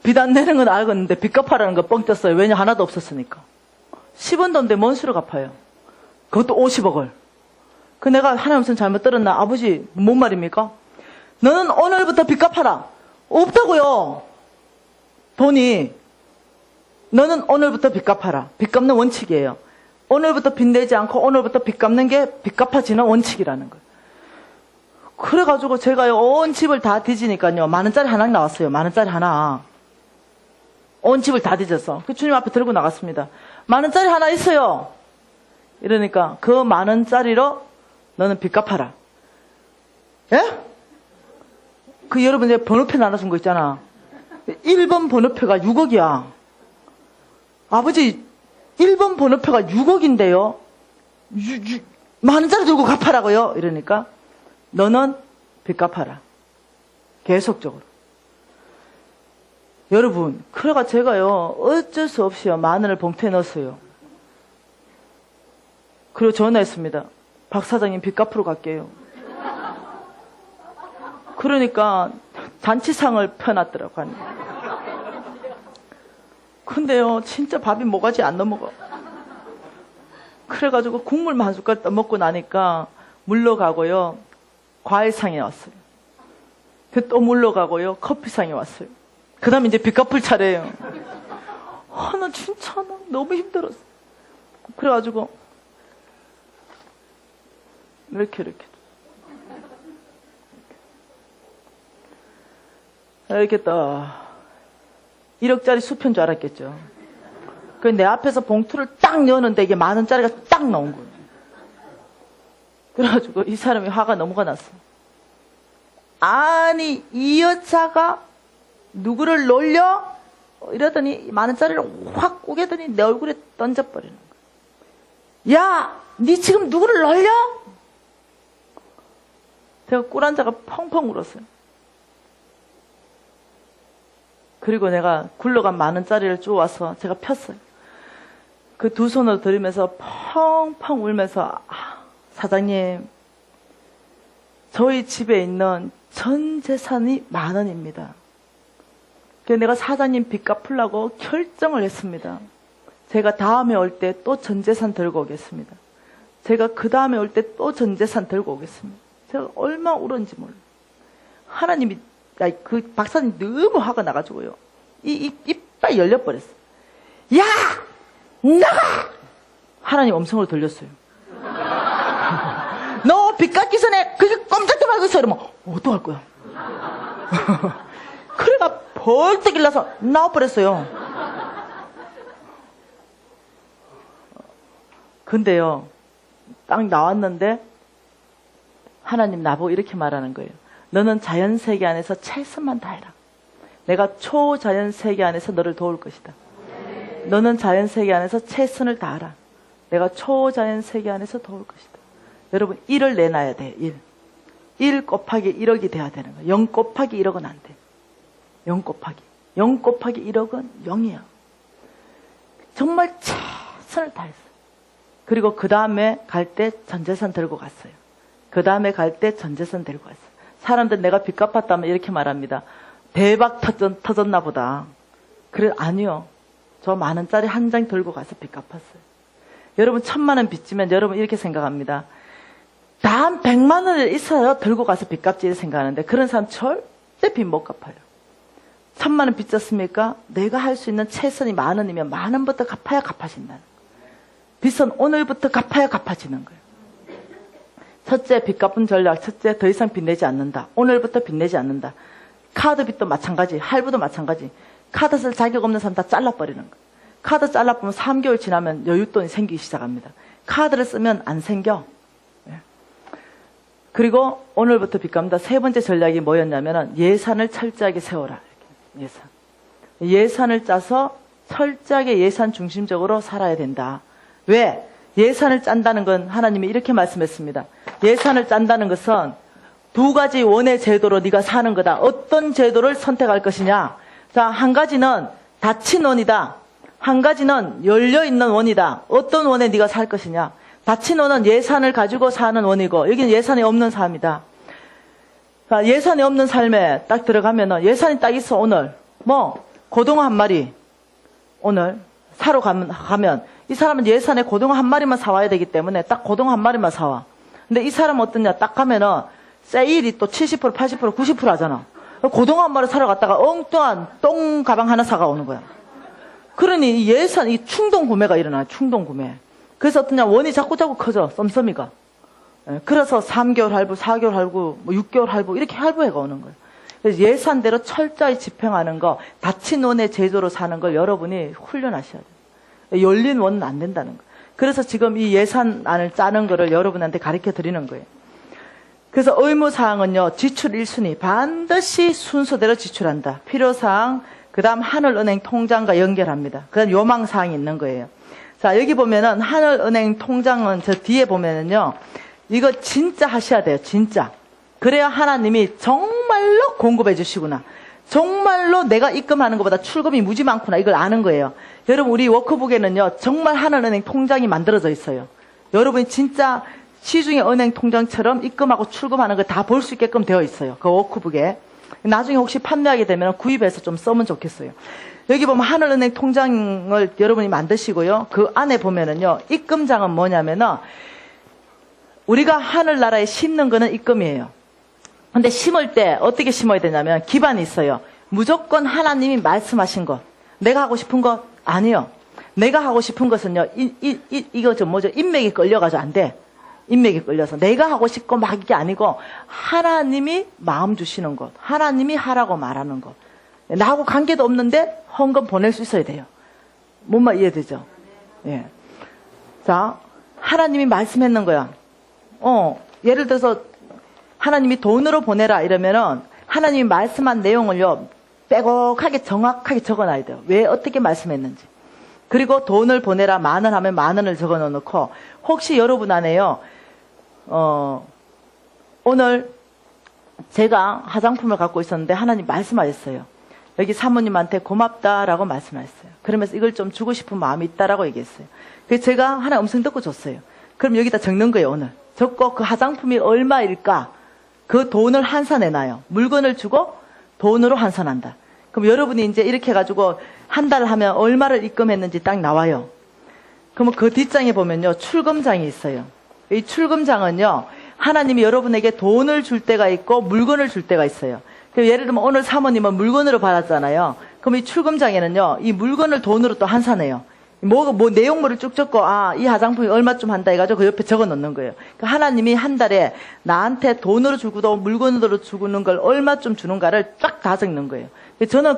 빚 안 내는 건 알겠는데 빚 갚아라는 거 뻥 쪘어요. 왜냐, 하나도 없었으니까. 10원도 없는데 뭔 수로 갚아요? 그것도 50억을. 그 내가 하나님 무슨 잘못 들었나? 아버지, 뭔 말입니까? 너는 오늘부터 빚 갚아라. 없다고요. 돈이. 너는 오늘부터 빚 갚아라. 빚 갚는 원칙이에요. 오늘부터 빚 내지 않고 오늘부터 빚 갚는 게 빚 갚아지는 원칙이라는 거예요. 그래가지고 제가요, 온 집을 다 뒤지니까요, 10,000원짜리 하나 나왔어요. 10,000원짜리 하나. 온 집을 다 뒤졌어. 그 주님 앞에 들고 나갔습니다. 10,000원짜리 하나 있어요. 이러니까 그 10,000원짜리로 너는 빚 갚아라. 예? 그 여러분 이제 번호표 나눠준 거 있잖아. 1번 번호표가 6억이야. 아버지, 1번 번호표가 6억인데요. 10,000원짜리 들고 갚아라고요. 이러니까 너는 빚 갚아라. 계속적으로. 여러분, 그래가 제가요, 어쩔 수 없이요, 10,000원을 봉투에 넣었어요. 그리고 전화했습니다. 박 사장님 빚 갚으러 갈게요. 그러니까 잔치상을 펴놨더라고요. 근데요, 진짜 밥이 모가지 안 넘어가. 그래가지고 국물만 한 숟갈 떠먹고 나니까 물러가고요, 과일상이 왔어요. 또 물러가고요, 커피상이 왔어요. 그 다음에 이제 빚 갚을 차례예요. 나 진짜 너무 힘들었어. 그래가지고 이렇게 또 1억짜리 수표인 줄 알았겠죠. 그 내 앞에서 봉투를 딱 넣었는데 이게 10,000원짜리가 딱 나온 거예요. 그래가지고 이 사람이 화가 너무가 났어. 아니, 이 여자가 누구를 놀려? 이러더니 10,000원짜리를 확 꼬개더니 내 얼굴에 던져버리는 거야. 야, 니 지금 누구를 놀려? 제가 꿀 한자가 펑펑 울었어요. 그리고 내가 굴러간 10,000원짜리를 쭉 와서 제가 폈어요. 그 두 손으로 들으면서 펑펑 울면서, 사장님, 저희 집에 있는 전 재산이 10,000원입니다. 그래서 내가 사장님 빚 갚으려고 결정을 했습니다. 제가 다음에 올 때 또 전 재산 들고 오겠습니다. 제가 그 다음에 올 때 또 전 재산 들고 오겠습니다. 제가 얼마나 울었는지 몰라요. 하나님이, 그 박사님 너무 화가 나가지고요. 이빨 열려버렸어. 야! 나가! 하나님 음성으로 들렸어요. 너 빚 갚기 전에 그게 꼼짝도 말고 있어. 이러면 어떡할 거야? 그래가 벌떡 일어나서 나와버렸어요. 근데요, 딱 나왔는데 하나님 나보고 이렇게 말하는 거예요. 너는 자연세계 안에서 최선만 다해라. 내가 초자연세계 안에서 너를 도울 것이다. 너는 자연세계 안에서 최선을 다하라. 내가 초자연세계 안에서 도울 것이다. 여러분, 1을 내놔야 돼. 1 곱하기 1억이 돼야 되는 거야. 0 곱하기 1억은 안 돼. 0 곱하기 1억은 0이야. 정말 최선을 다했어. 그리고 그 다음에 갈 때 전재산 들고 갔어요. 그 다음에 갈 때 전재산 들고 갔어요. 사람들 내가 빚 갚았다면 이렇게 말합니다. 대박 터졌나 보다. 그래, 아니요. 저 10,000원짜리 한 장 들고 가서 빚 갚았어요. 여러분 1,000,000원 빚지면 여러분 이렇게 생각합니다. 단 100,000원을 있어요. 들고 가서 빚 갚지 이렇게 생각하는데 그런 사람 절대 빚 못 갚아요. 1,000,000원 빚졌습니까? 내가 할 수 있는 최선이 10,000원이면 10,000원부터 갚아야 갚아진다는 거예요. 빚은 오늘부터 갚아야 갚아지는 거예요. 첫째, 빚 갚은 전략. 첫째, 더 이상 빚내지 않는다. 오늘부터 빚내지 않는다. 카드 빚도 마찬가지, 할부도 마찬가지. 카드 쓸 자격 없는 사람 다 잘라버리는 거예요. 카드 잘라보면 3개월 지나면 여윳돈이 생기기 시작합니다. 카드를 쓰면 안 생겨. 그리고 오늘부터 빚 갚는다. 세 번째 전략이 뭐였냐면 예산을 철저하게 세워라. 예산을 짜서 철저하게 예산 중심적으로 살아야 된다. 왜? 예산을 짠다는 건 하나님이 이렇게 말씀했습니다. 예산을 짠다는 것은 두 가지 원의 제도로 네가 사는 거다. 어떤 제도를 선택할 것이냐. 자, 한 가지는 닫힌 원이다. 한 가지는 열려있는 원이다. 어떤 원에 네가 살 것이냐. 닫힌 원은 예산을 가지고 사는 원이고 여기는 예산이 없는 삶이다. 자, 예산이 없는 삶에 딱 들어가면은 예산이 딱 있어. 오늘 고등어 한 마리 오늘 사러 가면 이 사람은 예산에 고등어 한 마리만 사와야 되기 때문에 딱 고등어 한 마리만 사와. 근데 이 사람은 어떠냐. 딱 가면은 세일이 또 70%, 80%, 90% 하잖아. 고등어 한 마리 사러 갔다가 엉뚱한 똥 가방 하나 사가 오는 거야. 그러니 이 예산, 이 충동 구매가 일어나요. 충동 구매. 그래서 어떠냐. 원이 자꾸 커져. 썸썸이가. 그래서 3개월 할부, 4개월 할부, 6개월 할부 이렇게 할부해가 오는 거예요. 그래서 예산대로 철저히 집행하는 거, 닫힌 원의 제도로 사는 걸 여러분이 훈련하셔야 돼요. 열린 원은 안 된다는 거예요. 그래서 지금 이 예산안을 짜는 거를 여러분한테 가르쳐 드리는 거예요. 그래서 의무사항은요, 지출 1순위. 반드시 순서대로 지출한다. 필요사항, 그 다음 하늘은행 통장과 연결합니다. 그 다음 요망사항이 있는 거예요. 자, 여기 보면은 하늘은행 통장은 저 뒤에 보면은요, 이거 진짜 하셔야 돼요, 진짜. 그래야 하나님이 정말로 공급해 주시구나. 정말로 내가 입금하는 것보다 출금이 무지 많구나. 이걸 아는 거예요. 여러분, 우리 워크북에는요, 정말 하늘은행 통장이 만들어져 있어요. 여러분이 진짜 시중의 은행 통장처럼 입금하고 출금하는 거 다 볼 수 있게끔 되어 있어요. 그 워크북에. 나중에 혹시 판매하게 되면 구입해서 좀 쓰면 좋겠어요. 여기 보면 하늘은행 통장을 여러분이 만드시고요. 그 안에 보면은요, 입금장은 뭐냐면은, 우리가 하늘나라에 심는 거는 입금이에요. 근데 심을 때 어떻게 심어야 되냐면 기반이 있어요. 무조건 하나님이 말씀하신 것. 내가 하고 싶은 것 아니요. 내가 하고 싶은 것은요. 이거 인맥이 끌려가지고 안 돼. 인맥이 끌려서 내가 하고 싶고 막 이게 아니고 하나님이 마음 주시는 것. 하나님이 하라고 말하는 것. 나하고 관계도 없는데 헌금 보낼 수 있어야 돼요. 뭔 말 이해되죠? 예. 자, 하나님이 말씀했는 거야. 예를 들어서 하나님이 돈으로 보내라 이러면은 하나님이 말씀한 내용을요 빼곡하게 정확하게 적어놔야 돼요. 왜 어떻게 말씀했는지. 그리고 돈을 보내라 10,000원 하면 10,000원을 적어놓고 혹시 여러분 안에요 오늘 제가 화장품을 갖고 있었는데 하나님 말씀하셨어요. 여기 사모님한테 고맙다라고 말씀하셨어요. 그러면서 이걸 좀 주고 싶은 마음이 있다라고 얘기했어요. 그래서 제가 하나 음성 듣고 줬어요. 그럼 여기다 적는 거예요. 오늘 적고 그 화장품이 얼마일까 그 돈을 환산해놔요. 물건을 주고 돈으로 환산한다. 그럼 여러분이 이제 이렇게 해가지고 한 달 하면 얼마를 입금했는지 딱 나와요. 그러면 그 뒷장에 보면요. 출금장이 있어요. 이 출금장은요. 하나님이 여러분에게 돈을 줄 때가 있고 물건을 줄 때가 있어요. 예를 들면 오늘 사모님은 물건으로 받았잖아요. 그럼 이 출금장에는요. 이 물건을 돈으로 또 환산해요. 뭐 내용물을 쭉 적고 이 화장품이 얼마쯤 한다 해가지고 그 옆에 적어 놓는 거예요. 그러니까 하나님이 한 달에 나한테 돈으로 주고도 물건으로 주는 걸 얼마쯤 주는가를 쫙 다 적는 거예요. 저는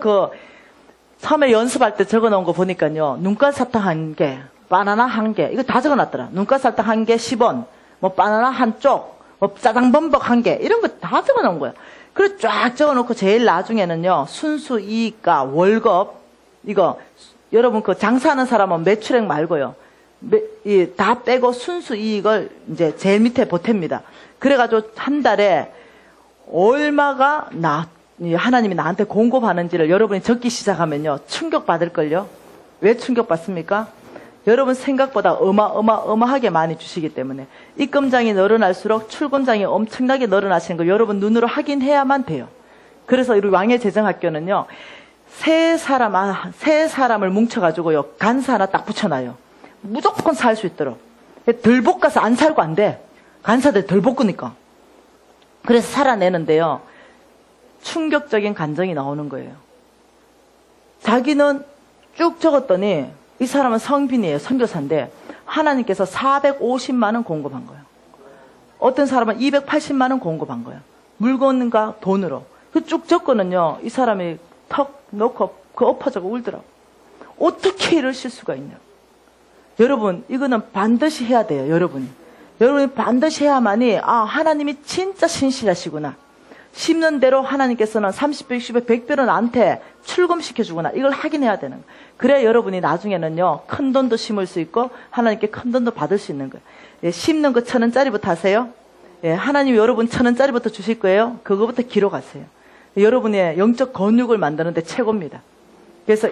처음에 연습할 때 적어 놓은 거 보니까요. 눈깔 사탕 1개, 바나나 1개 이거 다 적어 놨더라. 눈깔 사탕 1개 10원, 뭐 바나나 한쪽, 뭐 짜장범벅 1개 이런 거 다 적어 놓은 거예요. 그래서 쫙 적어 놓고 제일 나중에는요. 순수 이익과 월급 이거 여러분 그 장사하는 사람은 매출액 말고요. 다 빼고 순수 이익을 이제 제일 밑에 보탭니다. 그래가지고 한 달에 얼마가 하나님이 나한테 공급하는지를 여러분이 적기 시작하면요. 충격받을걸요. 왜 충격받습니까? 여러분 생각보다 어마어마하게 많이 주시기 때문에 입금장이 늘어날수록 출금장이 엄청나게 늘어나시는 걸 여러분 눈으로 확인해야만 돼요. 그래서 우리 왕의 재정학교는요. 세 사람을 뭉쳐가지고요. 간사 하나 딱 붙여놔요. 무조건 살 수 있도록. 덜 볶아서 안 살고 안 돼. 간사들 덜 볶으니까. 그래서 살아내는데요. 충격적인 감정이 나오는 거예요. 자기는 쭉 적었더니 이 사람은 성빈이에요. 선교사인데 하나님께서 450만 원 공급한 거예요. 어떤 사람은 280만 원 공급한 거예요. 물건과 돈으로. 그 쭉 적고는요. 이 사람이 턱 놓고 그 엎어져가 울더라고. 어떻게 이러실 수가 있냐. 여러분 이거는 반드시 해야 돼요. 여러분이 반드시 해야만이 하나님이 진짜 신실하시구나. 심는 대로 하나님께서는 30배, 60배, 100배로 나한테 출금시켜주구나. 이걸 확인해야 되는 거예요. 그래야 여러분이 나중에는요. 큰 돈도 심을 수 있고 하나님께 큰 돈도 받을 수 있는 거예요. 예, 심는 거 1,000원짜리부터 하세요. 예, 하나님이 여러분 1,000원짜리부터 주실 거예요. 그거부터 기록하세요. 여러분의 영적 건육을 만드는데 최고입니다. 그래서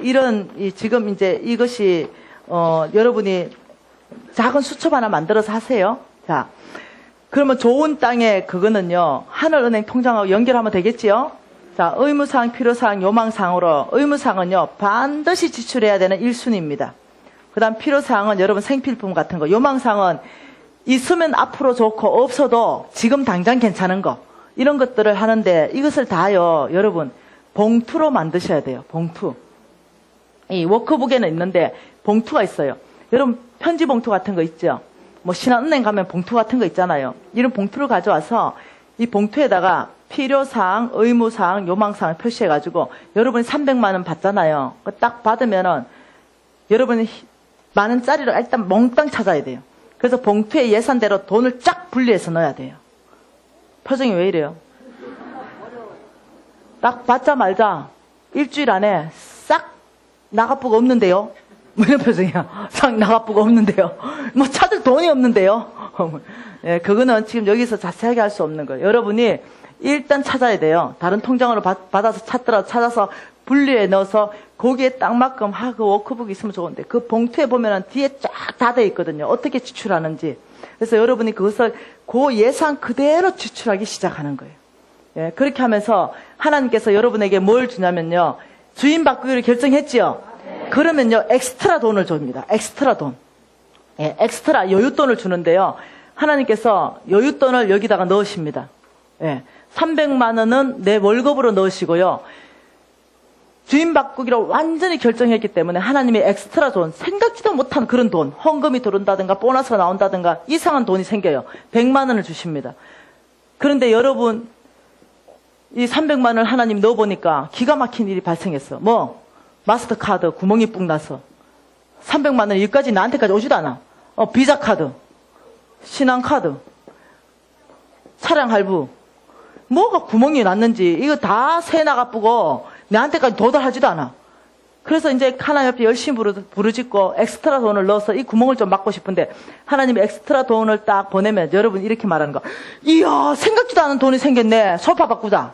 지금 이제 이것이 여러분이 작은 수첩 하나 만들어서 하세요. 자, 그러면 좋은 땅에 그거는요. 하늘은행 통장하고 연결하면 되겠지요. 자, 의무사항, 필요사항, 요망사항으로 의무사항은요. 반드시 지출해야 되는 1순위입니다. 그 다음 필요사항은 여러분 생필품 같은 거. 요망사항은 있으면 앞으로 좋고 없어도 지금 당장 괜찮은 거. 이런 것들을 하는데 이것을 다요. 여러분 봉투로 만드셔야 돼요. 봉투. 이 워크북에는 있는데 봉투가 있어요. 여러분 편지 봉투 같은 거 있죠. 뭐 신한은행 가면 봉투 같은 거 있잖아요. 이런 봉투를 가져와서 이 봉투에다가 필요사항, 의무사항, 요망사항을 표시해가지고 여러분이 300만 원 받잖아요. 딱 받으면은 여러분이 10,000원짜리로 일단 몽땅 찾아야 돼요. 그래서 봉투에 예산대로 돈을 쫙 분리해서 넣어야 돼요. 표정이 왜 이래요? 딱 받자마자 일주일 안에 나가쁘가 없는데요? 뭐 이런 표정이야. 상 나가쁘가 없는데요? 뭐 찾을 돈이 없는데요? 예, 그거는 지금 여기서 자세하게 할 수 없는 거예요. 여러분이 일단 찾아야 돼요. 다른 통장으로 받아서 찾아서 분류에 넣어서 거기에 딱 맞끔 그 워크북이 있으면 좋은데 그 봉투에 보면은 뒤에 쫙 다 돼 있거든요. 어떻게 지출하는지. 그래서 여러분이 그것을 그 예산 그대로 지출하기 시작하는 거예요. 예, 그렇게 하면서 하나님께서 여러분에게 뭘 주냐면요. 주인 바꾸기를 결정했지요. 그러면요, 엑스트라 돈을 줍니다. 엑스트라 돈. 예, 엑스트라 여윳돈을 주는데요. 하나님께서 여윳돈을 여기다가 넣으십니다. 예, 300만 원은 내 월급으로 넣으시고요. 주인 바꾸기를 완전히 결정했기 때문에 하나님의 엑스트라 돈, 생각지도 못한 그런 돈, 헌금이 들어온다든가 보너스가 나온다든가 이상한 돈이 생겨요. 100만 원을 주십니다. 그런데 여러분, 이 300만 원을 하나님 넣어보니까 기가 막힌 일이 발생했어. 뭐 마스터카드 구멍이 뿡 나서 300만 원이 여기까지 나한테까지 오지도 않아. 비자카드, 신한카드, 차량 할부, 뭐가 구멍이 났는지 이거 다 새 나가쁘고 나한테까지 도달하지도 않아. 그래서 이제 하나님 앞에 열심히 부르짖고 엑스트라 돈을 넣어서 이 구멍을 좀 막고 싶은데 하나님이 엑스트라 돈을 딱 보내면 여러분 이렇게 말하는 거. 이야, 생각지도 않은 돈이 생겼네. 소파 바꾸자.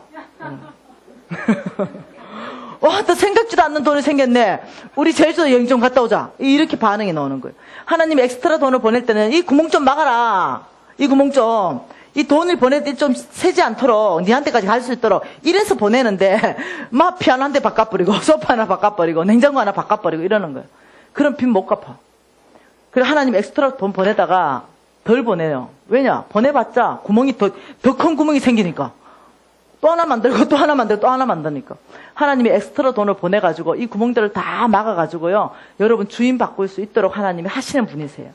와, 또 생각지도 않는 돈이 생겼네. 우리 제주도 여행 좀 갔다 오자. 이렇게 반응이 나오는 거예요. 하나님이 엑스트라 돈을 보낼 때는 이 구멍 좀 막아라. 이 구멍 좀. 이 돈을 보낼 때 좀 새지 않도록 니한테까지 갈 수 있도록 이래서 보내는데 막 피아노 한 대 바꿔버리고 소파 하나 바꿔버리고 냉장고 하나 바꿔버리고 이러는 거예요. 그럼 빚 못 갚아. 그래서 하나님 엑스트라 돈 보내다가 덜 보내요. 왜냐? 보내봤자 구멍이 더 큰 구멍이 생기니까. 또 하나 만들고 또 하나 만들고 또 하나 만드니까. 하나님이 엑스트라 돈을 보내가지고 이 구멍들을 다 막아가지고요. 여러분 주인 바꿀 수 있도록 하나님이 하시는 분이세요.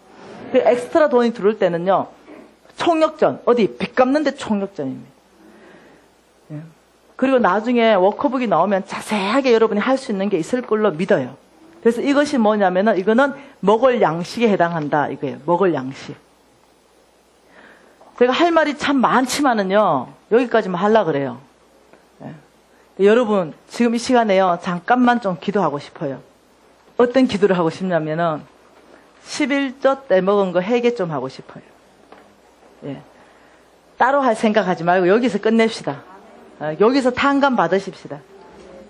그 엑스트라 돈이 들어올 때는요. 총력전, 어디 빚 갚는데 총력전입니다. 예. 그리고 나중에 워크북이 나오면 자세하게 여러분이 할 수 있는 게 있을 걸로 믿어요. 그래서 이것이 뭐냐면은 이거는 먹을 양식에 해당한다 이거예요. 먹을 양식. 제가 할 말이 참 많지만은요 여기까지만 하려고 그래요. 예. 여러분 지금 이 시간에요 잠깐만 좀 기도하고 싶어요. 어떤 기도를 하고 싶냐면은 11조 때 먹은 거 회개 좀 하고 싶어요. 예. 따로 할 생각하지 말고 여기서 끝냅시다. 여기서 탕감 받으십시다.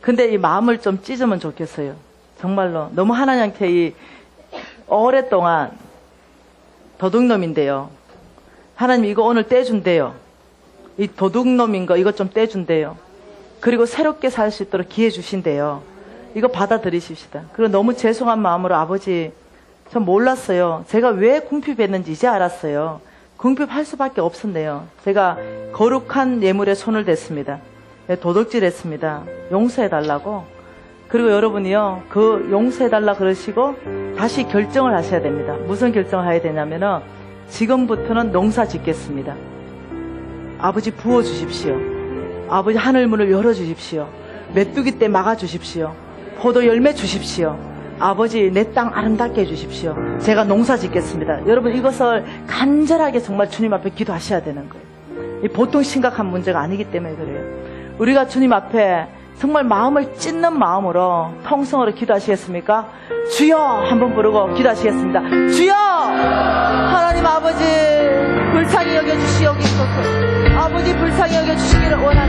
근데 이 마음을 좀 찢으면 좋겠어요. 정말로 너무 하나님께 이 오랫동안 도둑놈인데요. 하나님 이거 오늘 떼준대요. 이 도둑놈인 거 이거 좀 떼준대요. 그리고 새롭게 살 수 있도록 기회 주신대요. 이거 받아들이십시다. 그리고 너무 죄송한 마음으로 아버지 전 몰랐어요. 제가 왜 궁핍했는지 이제 알았어요. 궁핍할 수밖에 없었네요. 제가 거룩한 예물에 손을 댔습니다. 도둑질했습니다. 용서해달라고. 그리고 여러분이요, 그 용서해달라 그러시고 다시 결정을 하셔야 됩니다. 무슨 결정을 해야 되냐면은 지금부터는 농사 짓겠습니다. 아버지 부어주십시오. 아버지 하늘문을 열어주십시오. 메뚜기 떼 막아주십시오. 포도 열매 주십시오. 아버지 내 땅 아름답게 해주십시오. 제가 농사 짓겠습니다. 여러분 이것을 간절하게 정말 주님 앞에 기도하셔야 되는 거예요. 이 보통 심각한 문제가 아니기 때문에 그래요. 우리가 주님 앞에 정말 마음을 찢는 마음으로 통성으로 기도하시겠습니까? 주여 한번 부르고 기도하시겠습니다. 주여 하나님 아버지 불쌍히 여겨주시옵소서. 아버지 불쌍히 여겨주시기를 원합니다.